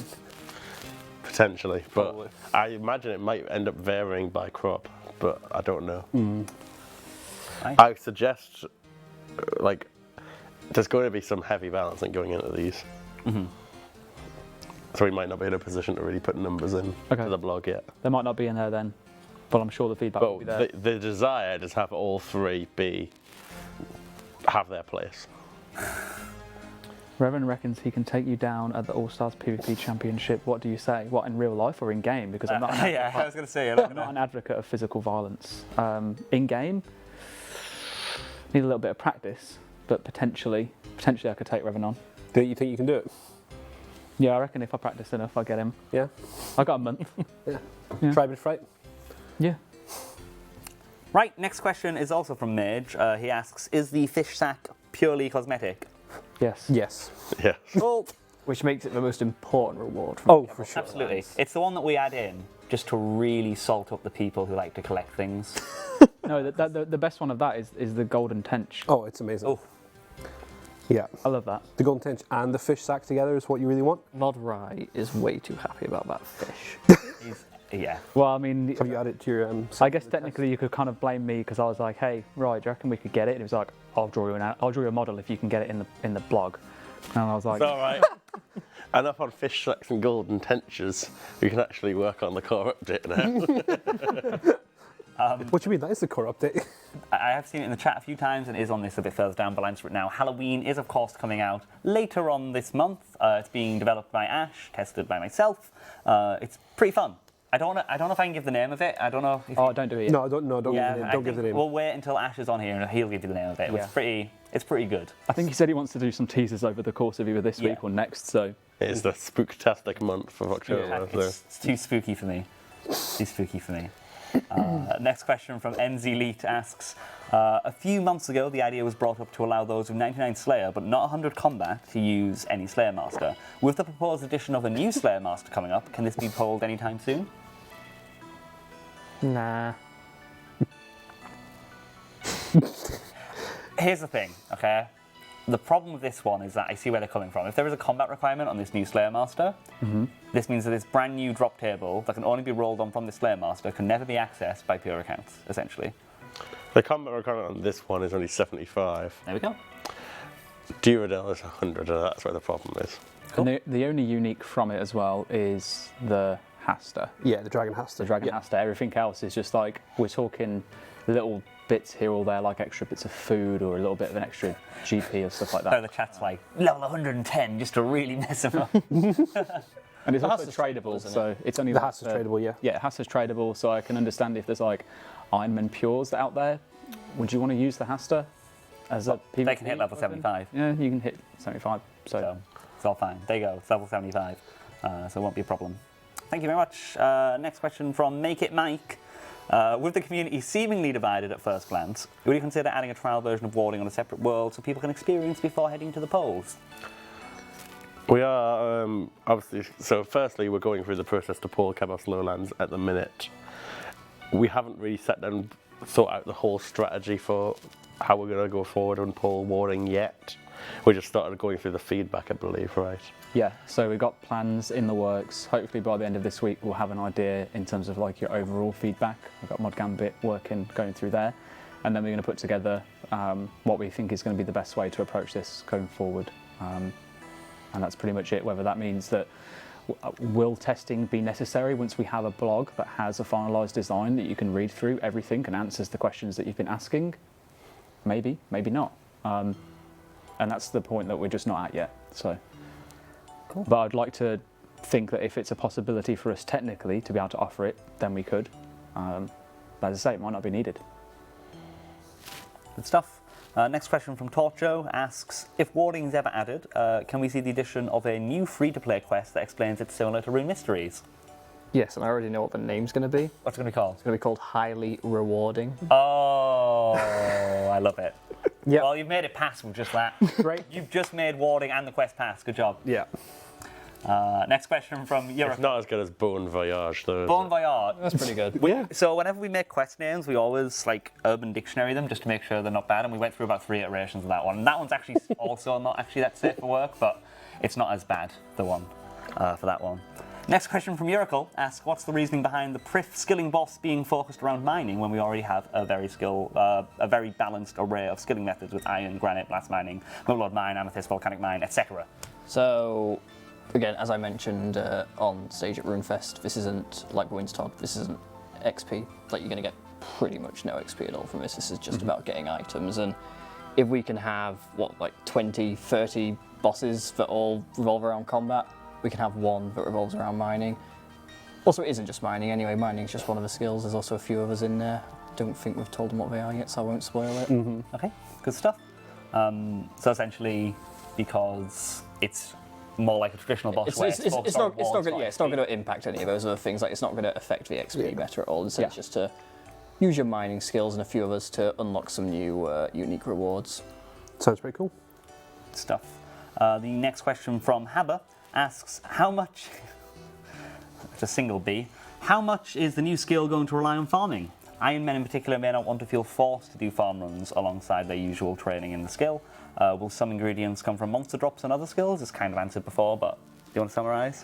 potentially. But Probably. I imagine it might end up varying by crop, but I don't know. I suggest, like, there's going to be some heavy balancing going into these. So we might not be in a position to really put numbers in to the blog yet. They might not be in there then, but I'm sure the feedback will be there. But the desire is have all three have their place. Revan reckons he can take you down at the All Stars PvP Championship. What do you say? What, in real life or in game? Because I'm not an yeah, I was going to say, I'm not an advocate of physical violence. In game, need a little bit of practice, but potentially I could take Revan on. Do you think you can do it? Yeah, I reckon if I practice enough, I get him. Yeah. I got a month. Yeah. Yeah. Try a bit of fright. Yeah. Right, next question is also from Mage. He asks, is the fish sack purely cosmetic? Yes. Yes. Yeah. Well, Which makes it the most important reward. From Oh, for sure. absolutely. It's the one that we add in just to really salt up the people who like to collect things. No, the best one of that is the golden tench. Oh, it's amazing. Oh. Yeah. I love that. The golden tench and the fish sack together is what you really want. Mod Rye is way too happy about that fish. Yeah. Well, I mean, Have you added it to your? I guess technically you could kind of blame me because I was like, "Hey, right, do you reckon we could get it?" And he was like, "I'll draw you a model if you can get it in the blog." And I was like, It's all right. And up on fish sacks and golden tenches, we can actually work on the core update now. What do you mean? That is the core update. I have seen it in the chat a few times and is on this a bit further down, but I'll answer it now. Halloween is, of course, coming out later on this month. It's being developed by Ash, tested by myself. It's pretty fun. I don't know if I can give the name of it. I don't know. If "Oh, don't do it yet." No, don't give the name. Don't give the name. We'll wait until Ash is on here and he'll give you the name of it. Yeah. It's pretty good. I think he said he wants to do some teasers over the course of either this week or next. So It's the spooktastic month of October. So. It's too spooky for me. Too spooky for me. Next question from NZ Leet asks, a few months ago the idea was brought up to allow those with 99 Slayer but not 100 combat to use any Slayer Master. With the proposed addition of a new Slayer Master coming up, can this be polled anytime soon? Nah. Here's the thing, okay? The problem with this one is that I see where they're coming from. If there is a combat requirement on this new Slayer Master, this means that this brand new drop table that can only be rolled on from the Slayer Master can never be accessed by pure accounts, essentially. The combat requirement on this one is only 75. There we go. Duradel is 100, and that's where the problem is. Cool. and the only unique from it as well is the Hasta. Yeah, the dragon has to. The Dragon Yeah. Hasta. Everything else is just like, we're talking little bits here or there, like extra bits of food or a little bit of an extra GP or stuff like So that. the chat's like, level 110 just to really mess them up. And it's also Hasta's tradable, tradable, isn't so it's only The like Hasta's tradable, yeah. Yeah, Hasta's tradable, so I can understand if there's like Ironman Pures out there. Would you want to use the Hasta as a PvP? They can hit level weapon? 75. Yeah, you can hit 75. So it's all fine. There you go. It's level 75. So it won't be a problem. Thank you very much. Next question from Make It Mike. With the community seemingly divided at first glance, would you consider adding a trial version of warding on a separate world so people can experience before heading to the polls? We are, obviously, so firstly, we're going through the process to pull Cabos Lowlands at the minute. We haven't really sat down and thought out the whole strategy for how we're going to go forward on pull warding yet. We just started going through the feedback, I believe, right? Yeah, so we've got plans in the works. Hopefully by the end of this week we'll have an idea in terms of like your overall feedback. We've got Mod Gambit going through there, and then we're going to put together what we think is going to be the best way to approach this going forward. And that's pretty much it. Whether that means that will testing be necessary once we have a blog that has a finalised design that you can read through everything and answers the questions that you've been asking? Maybe, maybe not. And that's the point that we're just not at yet. So, cool. But I'd like to think that if it's a possibility for us technically to be able to offer it, then we could. But as I say, it might not be needed. Good stuff. Next question from Torcho asks, if warding is ever added, can we see the addition of a new free-to-play quest that explains it's similar to Rune Mysteries? Yes, and I already know what the name's going to be. What's it going to be called? It's going to be called Highly Rewarding. Oh, I love it. Yeah. Well, you've made it pass with just that. Great. You've just made warding and the quest pass. Good job. Yeah. Next question from Europe. It's not as good as Bon Voyage, though. Bon Voyage. That's pretty good. So whenever we make quest names, we always like Urban Dictionary them just to make sure they're not bad. And we went through about 3 iterations of that one. And that one's actually also not actually that safe for work, but it's not as bad, the one, for that one. Next question from Urical asks, what's the reasoning behind the Prif skilling boss being focused around mining when we already have a very balanced array of skilling methods with iron, granite, blast mining, Moonlord mine, amethyst, volcanic mine, etc. So, again, as I mentioned on stage at RuneFest, this isn't like Winstod, this isn't XP. Like, you're going to get pretty much no XP at all from this. This is just about getting items. And if we can have, like 20, 30 bosses that all revolve around combat, we can have one that revolves around mining. Also, it isn't just mining anyway. Mining is just one of the skills. There's also a few others in there. Don't think we've told them what they are yet, so I won't spoil it. Okay, good stuff. So essentially, because it's more like a traditional boss where it's not going to impact any of those other things. Like, it's not going to affect the XP better at all. It's just to use your mining skills and a few others to unlock some new unique rewards. Sounds pretty cool. Stuff. The next question from Haber asks, how much, it's a single B, how much is the new skill going to rely on farming? Ironmen in particular may not want to feel forced to do farm runs alongside their usual training in the skill. Will some ingredients come from monster drops and other skills? It's kind of answered before, but do you want to summarise?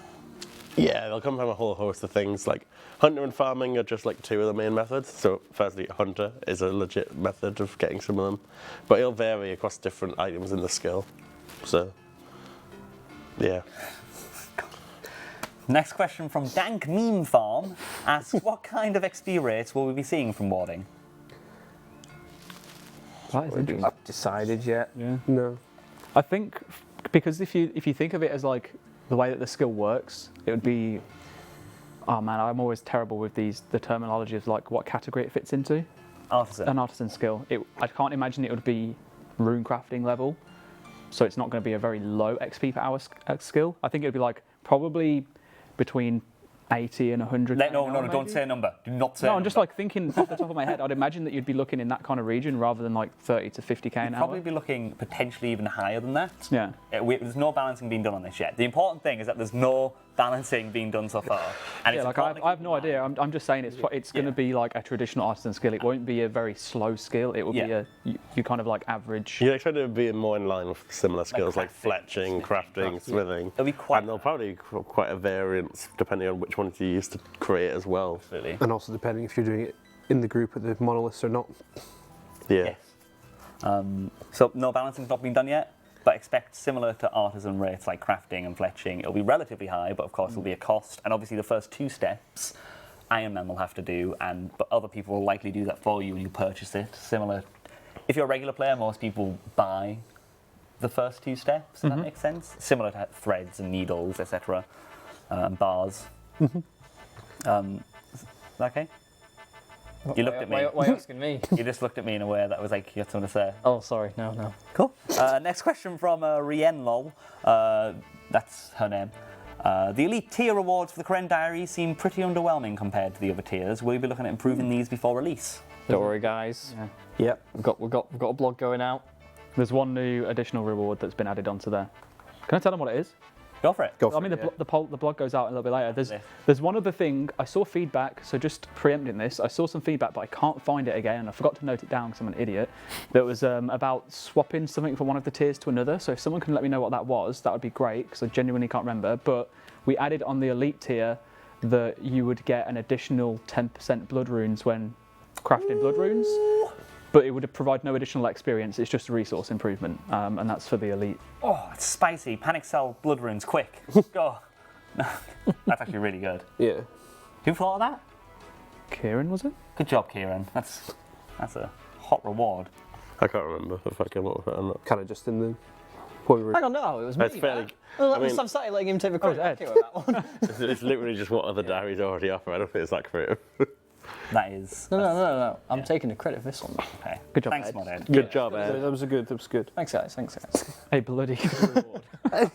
Yeah, they'll come from a whole host of things. Like hunter and farming are just like 2 of the main methods. So firstly, hunter is a legit method of getting some of them, but it'll vary across different items in the skill. So, yeah. Next question from Dank Meme Farm asks, what kind of XP rates will we be seeing from warding? That is interesting. Not decided yet. Yeah. No. I think because if you think of it as like the way that the skill works, it would be. Oh man, I'm always terrible with the terminology of like what category it fits into. Artisan. An artisan skill. I can't imagine it would be rune crafting level, so it's not going to be a very low XP per hour skill. I think it would be like probably between 80 and 100. No, don't say a number. Do not say a number. I'm just like thinking off the top of my head. I'd imagine that you'd be looking in that kind of region rather than like 30 to 50k an hour. Probably be looking potentially even higher than that. Yeah. There's no balancing being done on this yet. The important thing is that there's no balancing being done so far. And yeah, like I have no idea. I'm just saying it's going to be like a traditional artisan skill. It won't be a very slow skill. It will be you kind of like average. You expect it to be more in line with similar skills like fletching, crafting, smithing. It'll be quite. And there'll probably be quite a variance depending on which ones you use to create as well. Absolutely. And also depending if you're doing it in the group at the monoliths or not. Yeah. Yes. So no balancing's not been done yet, but expect similar to artisan rates like crafting and fletching. It'll be relatively high, but of course it'll be a cost. And obviously the first 2 steps, Ironman will have to do, but other people will likely do that for you when you purchase it. Similar, if you're a regular player, most people buy the first 2 steps. If that makes sense. Similar to threads and needles, etc. Bars. Okay. You looked at me. Why are you asking me? You just looked at me in a way that was like, you had something to say. Oh, sorry. No. Cool. Next question from Rienlol. That's her name. The elite tier rewards for the Karen Diary seem pretty underwhelming compared to the other tiers. Will you be looking at improving these before release? Don't worry, guys. Yeah. Yep. We've got a blog going out. There's one new additional reward that's been added onto there. Can I tell them what it is? Go for it. Go I mean, for it, the blog goes out a little bit later. There's one other thing. I saw feedback, so just preempting this, I saw some feedback, but I can't find it again. I forgot to note it down because I'm an idiot. That was about swapping something from one of the tiers to another. So if someone can let me know what that was, that would be great, because I genuinely can't remember. But we added on the elite tier that you would get an additional 10% blood runes when crafting blood runes. But it would provide no additional experience, it's just a resource improvement, and that's for the elite. Oh, it's spicy. Panic Cell blood runes, quick. Go. That's actually really good. Yeah. Who thought of that? Kieran, was it? Good job, Kieran. That's a hot reward. I can't remember if I came up with it or not. Kind of just in the point we were. Hang on, no, it was me. It's fairly. Well, I mean- I'm starting letting him take the credit. Ed. Okay with that one. It's literally just what other diaries already offer. I don't think it's that creative. That is. No. I'm taking the credit for this one. Okay. Good job, Thanks, Ed. Mod Ed. Good job, Ed. That was good. That was good. Thanks, guys. A bloody good reward.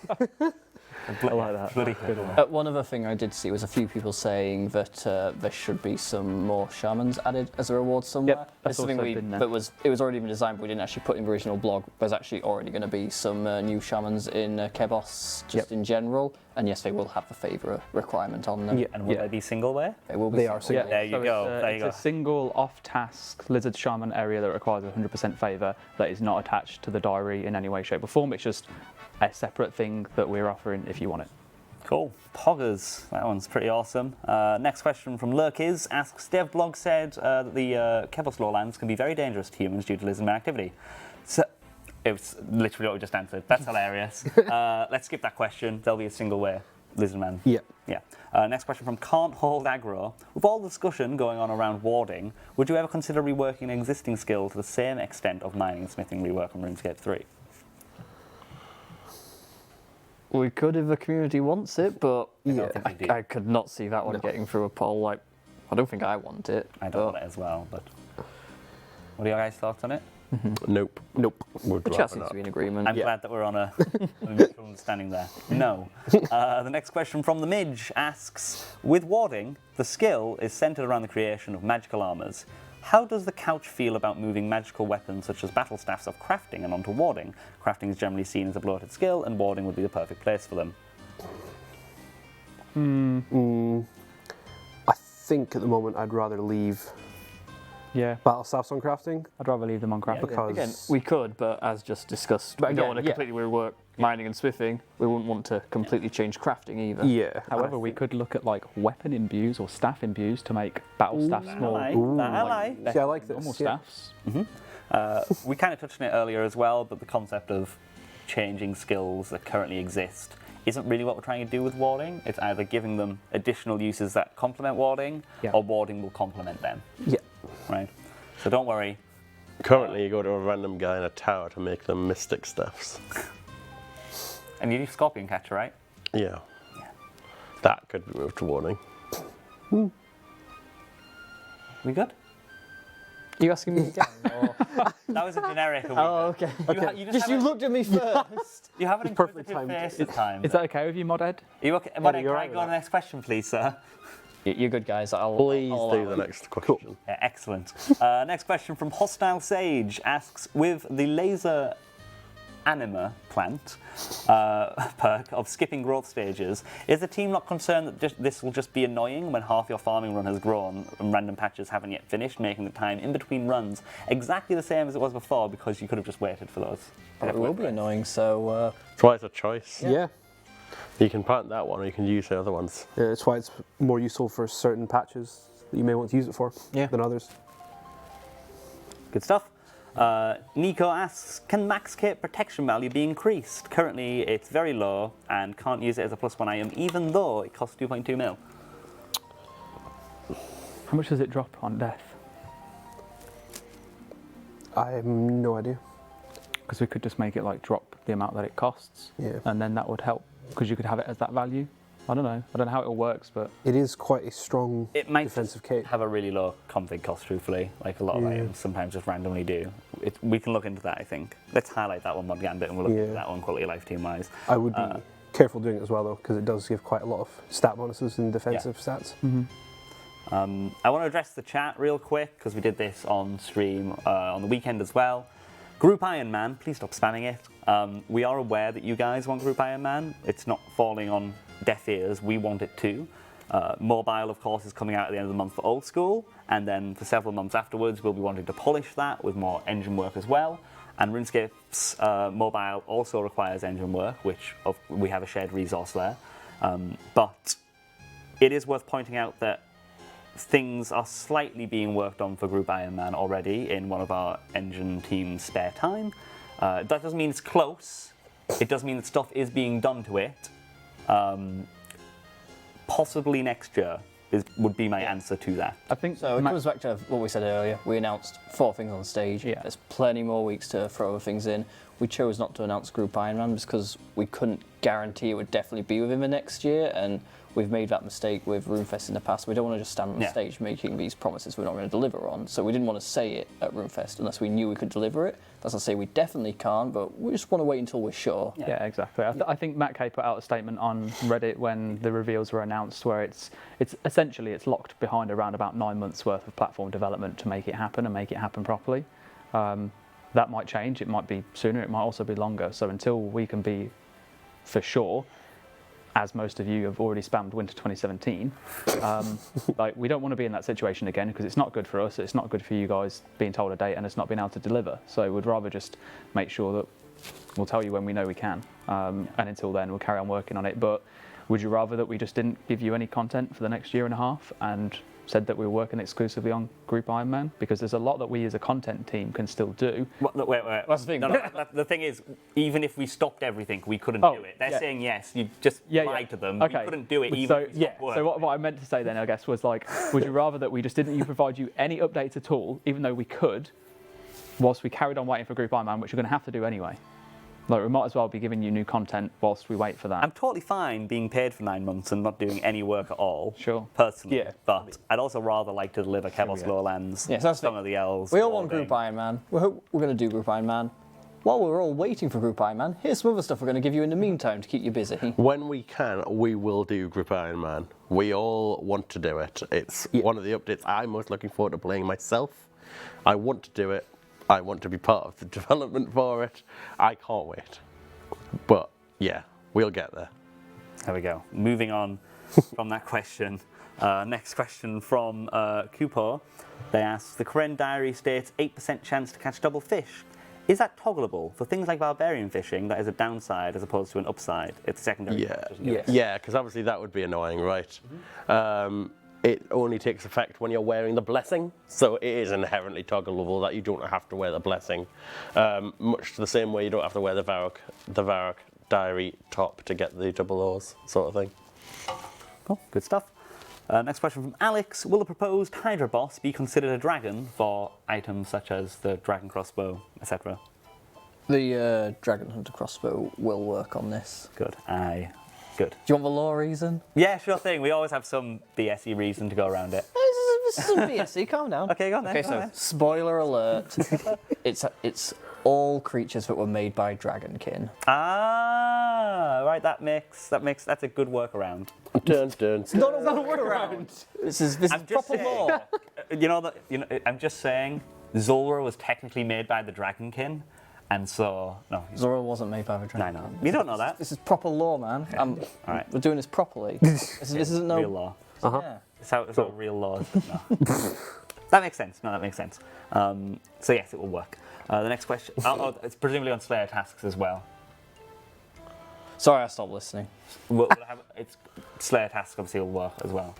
I like that. Bloody Good one. One other thing I did see was a few people saying that there should be some more shamans added as a reward somewhere. Yep, that's It's something also been there. that it was already been designed, but we didn't actually put in the original blog. There's actually already going to be some new shamans in Kebos just in general, and yes, they will have the favour requirement on them. Yeah. And will they be single wear? They will be. They are single. single. There you So go. It's, There you it's go. a single off-task lizard shaman area that requires 100% favour that is not attached to the diary in any way, shape or form. It's just a separate thing that we're offering if you want it. Cool. Poggers. That one's pretty awesome. Next question from Lurkiz asks, Dev Blog said that the Kebos lowlands can be very dangerous to humans due to lizardman activity. So, it was literally what we just answered. That's hilarious. Let's skip that question. There'll be a single way lizardman. Yeah. Yeah. Next question from Can't Hold Aggro. With all the discussion going on around warding, would you ever consider reworking an existing skill to the same extent of mining and smithing rework on RuneScape 3? We could if the community wants it, but Yeah. I could not see that one getting through a poll. Like, I don't think I want it. I don't want it as well, but what are your guys' thoughts on it? Nope. Would The rather chat seems not. to be in agreement. I'm glad that we're on a mutual understanding there. No. The next question from the Midge asks, with warding, the skill is centered around the creation of magical armors. How does the couch feel about moving magical weapons such as battle staffs off crafting and onto warding? Crafting is generally seen as a bloated skill, and warding would be the perfect place for them. I think at the moment I'd rather leave Yeah, battle staffs on crafting I'd rather leave them on crafting. because Again, we could, but as just discussed, we again, don't want to yeah. completely rework mining and smithing. We wouldn't want to completely change crafting either. yeah. However, we could look at like weapon imbues or staff imbues to make battle staffs more I like. See, I like this. normal Yeah. staffs. We kind of touched on it earlier as well, but the concept of changing skills that currently exist isn't really what we're trying to do with warding. It's either giving them additional uses that complement warding, Yeah. or warding will complement them, Yeah. right? So don't worry. Currently, you go to a random guy in a tower to make them mystic stuffs. And you do Scorpion Catcher, right? Yeah. That could be moved to warning. We good? You asking me again? Or... That was a generic. oh, okay. You looked at me first. You have an perfect inquisitive time. face this time. Is that okay with you, Mod Ed? Are you okay? Can you're I right go with on the next question, please, sir? You're good, guys. Please I'll do allow the it. next question. Yeah, excellent. Next question from Hostile Sage asks, with the laser Anima plant perk of skipping growth stages, is the team not concerned that this will just be annoying when half your farming run has grown and random patches haven't yet finished, making the time in between runs exactly the same as it was before because you could have just waited for those? It will be annoying, so... That's why it's a choice. Yeah. You can plant that one or you can use the other ones. Yeah, it's why it's more useful for certain patches that you may want to use it for than others. Good stuff. Nico asks, can max kit protection value be increased? Currently it's very low and can't use it as a +1 item even though it costs 2.2 mil. How much does it drop on death? I have no idea. Because we could just make it like drop the amount that it costs, Yeah. and then that would help. Because you could have it as that value. I don't know. I don't know how it all works, but It is quite a strong It might defensive kit. have a really low config cost, truthfully, like a lot of items sometimes just randomly do. We can look into that, I think. Let's highlight that one, Mod Gambit, and we'll look into that one quality of life team-wise. I would be careful doing it as well, though, because it does give quite a lot of stat bonuses in defensive stats. I want to address the chat real quick, because we did this on stream on the weekend as well. Group Ironman, please stop spamming it. We are aware that you guys want Group Ironman. It's not falling on deaf ears. We want it too. Mobile, of course, is coming out at the end of the month for Old School, and then for several months afterwards, we'll be wanting to polish that with more engine work as well. And RuneScape's mobile also requires engine work, which we have a shared resource there. But it is worth pointing out that things are slightly being worked on for Group Ironman already in one of our engine team's spare time. That doesn't mean it's close. It does mean that stuff is being done to it. Possibly next year would be my answer to that. I think so. It comes back to what we said earlier. We announced 4 things on stage. Yeah. There's plenty more weeks to throw other things in. We chose not to announce Group Ironman because we couldn't guarantee it would definitely be within the next year, and we've made that mistake with RuneFest in the past. We don't want to just stand on stage making these promises we're not going to deliver on. So we didn't want to say it at RuneFest unless we knew we could deliver it. That's not to say we definitely can't, but we just want to wait until we're sure. Yeah, exactly. I think Matt Kay put out a statement on Reddit when the reveals were announced, where it's essentially locked behind around about 9 months worth of platform development to make it happen and make it happen properly. That might change. It might be sooner. It might also be longer. So until we can be for sure, as most of you have already spammed Winter 2017, like, we don't want to be in that situation again, because it's not good for us, it's not good for you guys being told a date and it's not being able to deliver. So we'd rather just make sure that we'll tell you when we know we can, and until then we'll carry on working on it. But would you rather that we just didn't give you any content for the next year and a half and said that we were working exclusively on Group Ironman? Because there's a lot that we as a content team can still do. Wait. That's the thing. No, the thing is, even if we stopped everything, we couldn't do it. They're saying yes, you just lied to them. Okay. We couldn't do it even if we stopped work. So what I meant to say then, I guess, was like, would you rather that we just didn't provide you any updates at all, even though we could, whilst we carried on waiting for Group Ironman, which we're going to have to do anyway? Like, we might as well be giving you new content whilst we wait for that. I'm totally fine being paid for 9 months and not doing any work at all. Sure. Personally. Yeah. But I'd also rather like to deliver Kevos Lowlands, Song of the Elves. We all want Group Ironman. We're going to do Group Ironman. While we're all waiting for Group Ironman, here's some other stuff we're going to give you in the meantime to keep you busy. When we can, we will do Group Ironman. We all want to do it. It's one of the updates I'm most looking forward to playing myself. I want to do it. I want to be part of the development for it. I can't wait. But yeah, we'll get there. There we go. Moving on from that question. Next question from Kupo. They ask, the Karen Diary states 8% chance to catch double fish. Is that toggleable? For things like barbarian fishing, that is a downside as opposed to an upside. It's secondary. Yeah, because obviously that would be annoying, right? It only takes effect when you're wearing the blessing, so it is inherently toggleable that you don't have to wear the blessing. Much the same way you don't have to wear the Varrock Diary top to get the double O's sort of thing. Cool, good stuff. Next question from Alex. Will the proposed Hydra boss be considered a dragon for items such as the dragon crossbow, etc.? The Dragon Hunter crossbow will work on this. Good. Good. Do you want the lore reason? Yeah, sure thing. We always have some BSE reason to go around it. This is a BSE, calm down. Okay, go on then. Okay, so spoiler alert. it's all creatures that were made by Dragonkin. Right. That's a good workaround. Dun, dun. It's not a workaround. This is proper lore. I'm just saying, Zulrah was technically made by the Dragonkin. And so, no. Zora wasn't made by the dragon. No. You don't know that. This is proper law, man. All right. We're doing this properly. This isn't no... Real law. Yeah. It's how real law is. No. That makes sense. No, that makes sense. So yes, it will work. The next question. It's presumably on Slayer tasks as well. Sorry, I stopped listening. It's Slayer tasks obviously will work as well.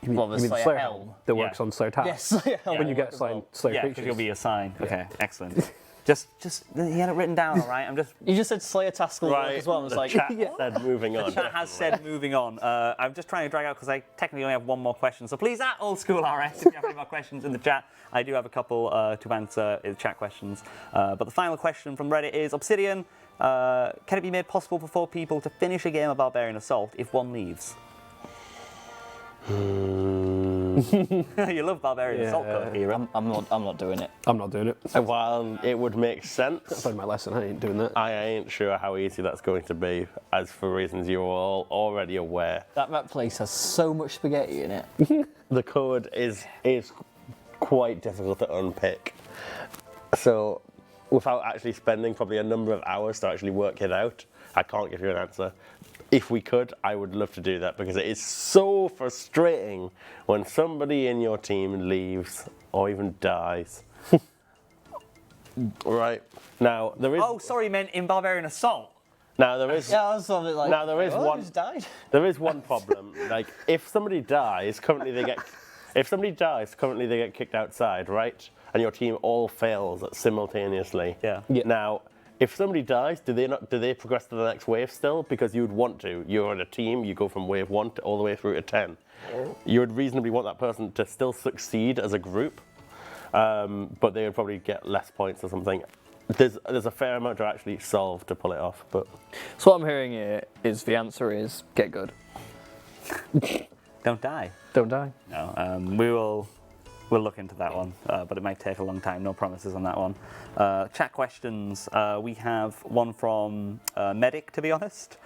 You mean Slayer Helm that works on Slayer tasks? Yes, Slayer Helm. When you get assigned Slayer Yeah, creatures. because you'll be assigned. Okay, excellent. Just you had it written down, all right? You just said Slayer task will work as well. And it's like, Chat said moving on. The chat has said moving on. I'm just trying to drag out because I technically only have one more question. So please, at Old School RS, if you have any more questions in the chat, I do have a couple to answer in the chat questions. But the final question from Reddit is, Obsidian, can it be made possible for 4 people to finish a game of Barbarian Assault if one leaves? You love Barbarian Assault, Kira. I'm not doing it. I'm not doing it. While it would make sense, I've learned my lesson. I ain't doing that. I ain't sure how easy that's going to be, as for reasons you're all already aware. That place has so much spaghetti in it. The code is quite difficult to unpick. So, without actually spending probably a number of hours to actually work it out, I can't give you an answer. If we could, I would love to do that because it is so frustrating when somebody in your team leaves or even dies. Right. Now, there is... Oh, sorry, meant in Barbarian Assault. Now, there is... Yeah, that's something like... Now, there is one... Who's died? There is one problem. Like, if somebody dies, currently they get... If somebody dies, currently they get kicked outside, right? And your team all fails simultaneously. Yeah. Now, if somebody dies, do they progress to the next wave still? Because you would want to. You're on a team, you go from wave 1 all the way through to 10. You would reasonably want that person to still succeed as a group, but they would probably get less points or something. There's a fair amount to actually solve to pull it off, but... So what I'm hearing here is the answer is get good. Don't die. Don't die. No, we'll look into that one, but it might take a long time. No promises on that one. Chat questions. We have one from Medic, to be honest.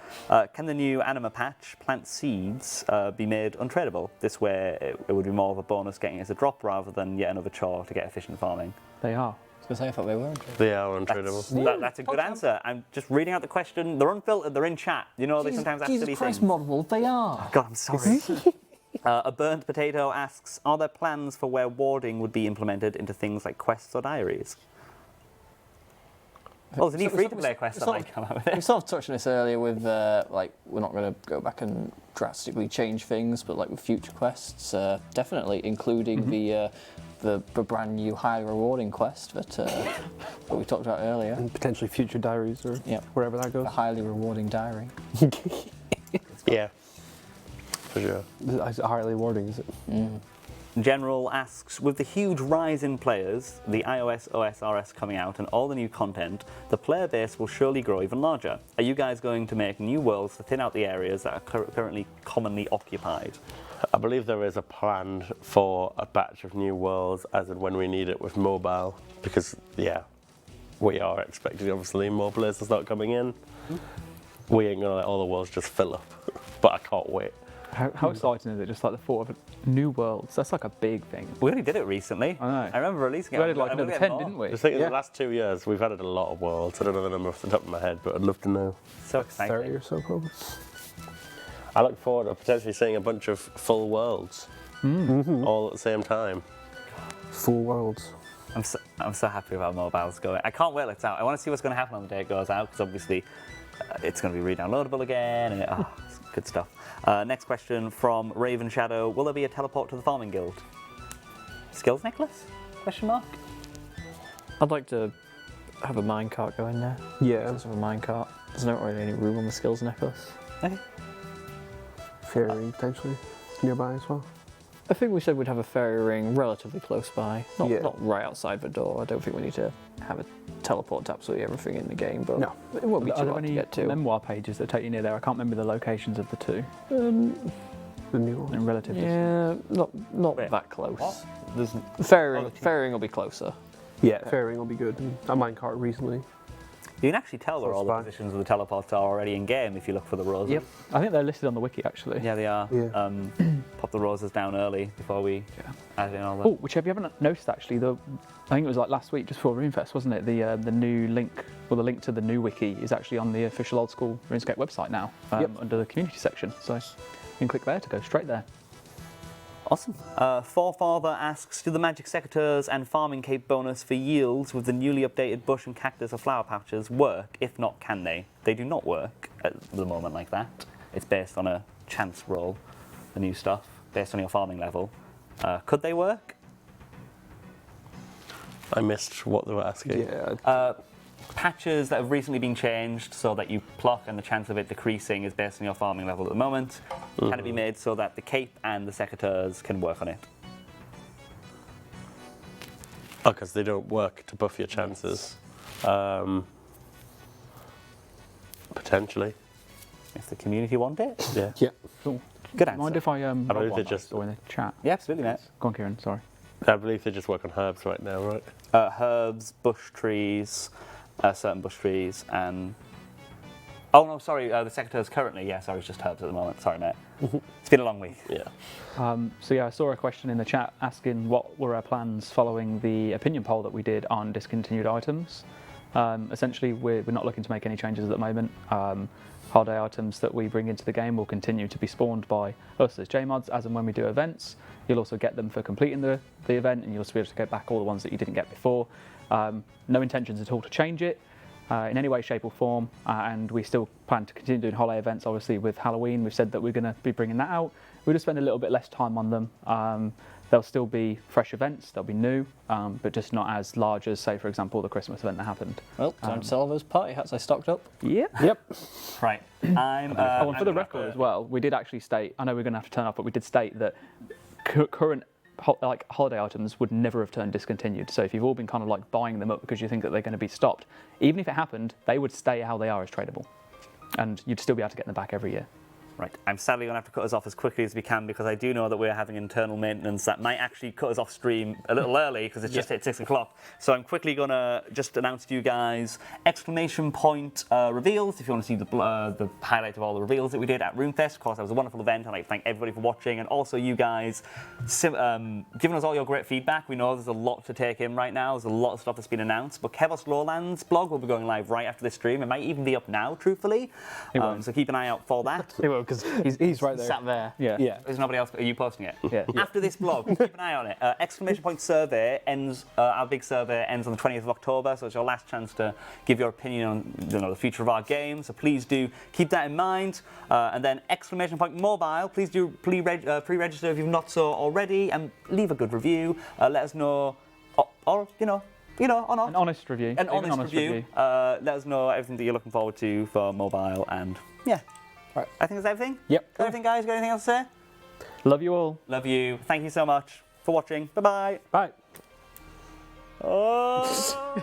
Can the new Anima patch, plant seeds, be made untradeable? This way it would be more of a bonus getting it as a drop rather than yet another chore to get efficient farming. They are. I was going to say, I thought they were untradeable. They are untradeable. That's a good answer. I'm just reading out the question. They're unfiltered, they're in chat. You know, they sometimes ask silly Jesus Christ, things. Model, they are. God, I'm sorry. A Burnt Potato asks, are there plans for where warding would be implemented into things like quests or diaries? Well, there's a new free-to-play quest that might come out with it. We sort of touched on this earlier with, like, we're not going to go back and drastically change things, but like with future quests, definitely, including the brand new highly rewarding quest that we talked about earlier. And potentially future diaries or wherever that goes. A highly rewarding diary. Yeah. For sure. It's highly rewarding, is it? General asks, with the huge rise in players, the iOS OSRS coming out and all the new content, the player base will surely grow even larger. Are you guys going to make new worlds to thin out the areas that are currently commonly occupied? I believe there is a plan for a batch of new worlds as and when we need it with mobile, because, we are expecting, obviously, more players to start coming in. We ain't going to let all the worlds just fill up, but I can't wait. How exciting is it? Just like the thought of new worlds. That's like a big thing. We only did it recently. I know. I remember releasing it. We added like another 10, didn't we? I think in the last 2 years we've added a lot of worlds. I don't know the number off the top of my head, but I'd love to know. So exciting. 30 or so, probably. I look forward to potentially seeing a bunch of full worlds all at the same time. Full worlds. I'm so happy with how mobile's going. I can't wait till it's out. I want to see what's going to happen on the day it goes out, because obviously it's going to be re-downloadable again. And it's good stuff. Next question from Raven Shadow. Will there be a teleport to the farming guild? Skills necklace? Question mark? I'd like to have a minecart go in there. Yeah. Let's have a minecart. There's not really any room on the skills necklace. Okay. Fairy potentially nearby as well. I think we said we'd have a fairy ring relatively close by. Not right outside the door. I don't think we need to have a teleport to absolutely everything in the game, but it won't be too hard to get to. Memoir pages that take you near there? I can't remember the locations of the two. The new one. In relative distance. Yeah, not Wait, that close. What? Fairy ring will be closer. Yeah, fairy ring will be good. A minecart recently. You can actually tell where all the positions of the teleports are already in game if you look for the roses. Yep. I think they're listed on the wiki actually. Yeah, they are. Yeah. Pop the roses down early before we add in all the... Oh, which have you haven't noticed actually, I think it was like last week just before RuneFest, wasn't it? The new link, or the link to the new wiki is actually on the official Old School RuneScape website now, under the community section. So you can click there to go straight there. Awesome. Forefather asks, do the magic secateurs and farming cape bonus for yields with the newly updated bush and cactus or flower patches work? If not, can they? They do not work at the moment like that. It's based on a chance roll, the new stuff, based on your farming level. Could they work? I missed what they were asking. Yeah. Patches that have recently been changed so that you pluck and the chance of it decreasing is based on your farming level at the moment. Can it be made so that the cape and the secateurs can work on it? Oh, because they don't work to buff your chances. Potentially. If the community want it? Yeah. Yeah. Cool. Good answer. Mind if I believe they just or in the chat? Yeah, absolutely, mate. Go on, Kieran. Sorry. I believe they just work on herbs right now, right? Herbs, bush trees, certain bush trees, and oh no, sorry, the secateurs currently. Yeah, sorry, it's just herbs at the moment. Sorry, mate. It's been a long week. Yeah. So yeah, I saw a question in the chat asking what were our plans following the opinion poll that we did on discontinued items. Essentially, we're not looking to make any changes at the moment. Holiday items that we bring into the game will continue to be spawned by us as JMods as and when we do events. You'll also get them for completing the event, and you'll also be able to get back all the ones that you didn't get before. No intentions at all to change it in any way, shape or form, and we still plan to continue doing holiday events. Obviously with Halloween, we've said that we're going to be bringing that out. We'll just spend a little bit less time on them. There'll still be fresh events, they'll be new, but just not as large as, say, for example, the Christmas event that happened. Well, time to sell those party hats I stocked up. Yeah. Yep. Right. And for the record as well, we did actually state, I know we're going to have to turn off, but we did state that current holiday items would never have turned discontinued. So if you've all been kind of like buying them up because you think that they're going to be stopped, even if it happened, they would stay how they are as tradable. And you'd still be able to get them back every year. Right, I'm sadly going to have to cut us off as quickly as we can because I do know that we're having internal maintenance that might actually cut us off stream a little early because it's just hit 6 o'clock. So I'm quickly going to just announce to you guys exclamation point reveals if you want to see the highlight of all the reveals that we did at RuneFest. Of course, that was a wonderful event. I'd like to thank everybody for watching and also you guys giving us all your great feedback. We know there's a lot to take in right now. There's a lot of stuff that's been announced, but Kevos Lowlands blog will be going live right after this stream. It might even be up now, truthfully. So keep an eye out for that. It will, because he's right there. Sat there. Yeah. There's nobody else. Are you posting it? Yeah. After this blog, keep an eye on it. Exclamation point survey ends. Our big survey ends on the 20th of October, so it's your last chance to give your opinion on the future of our game. So please do keep that in mind. And then exclamation point mobile. Please do pre-register if you've not so already, and leave a good review. Let us know, or or not. An honest review. An honest review. Let us know everything that you're looking forward to for mobile, and yeah. Right. I think that's everything. Yep. Got everything, guys? Got anything else to say? Love you all. Love you. Thank you so much for watching. Bye-bye. Bye. Oh.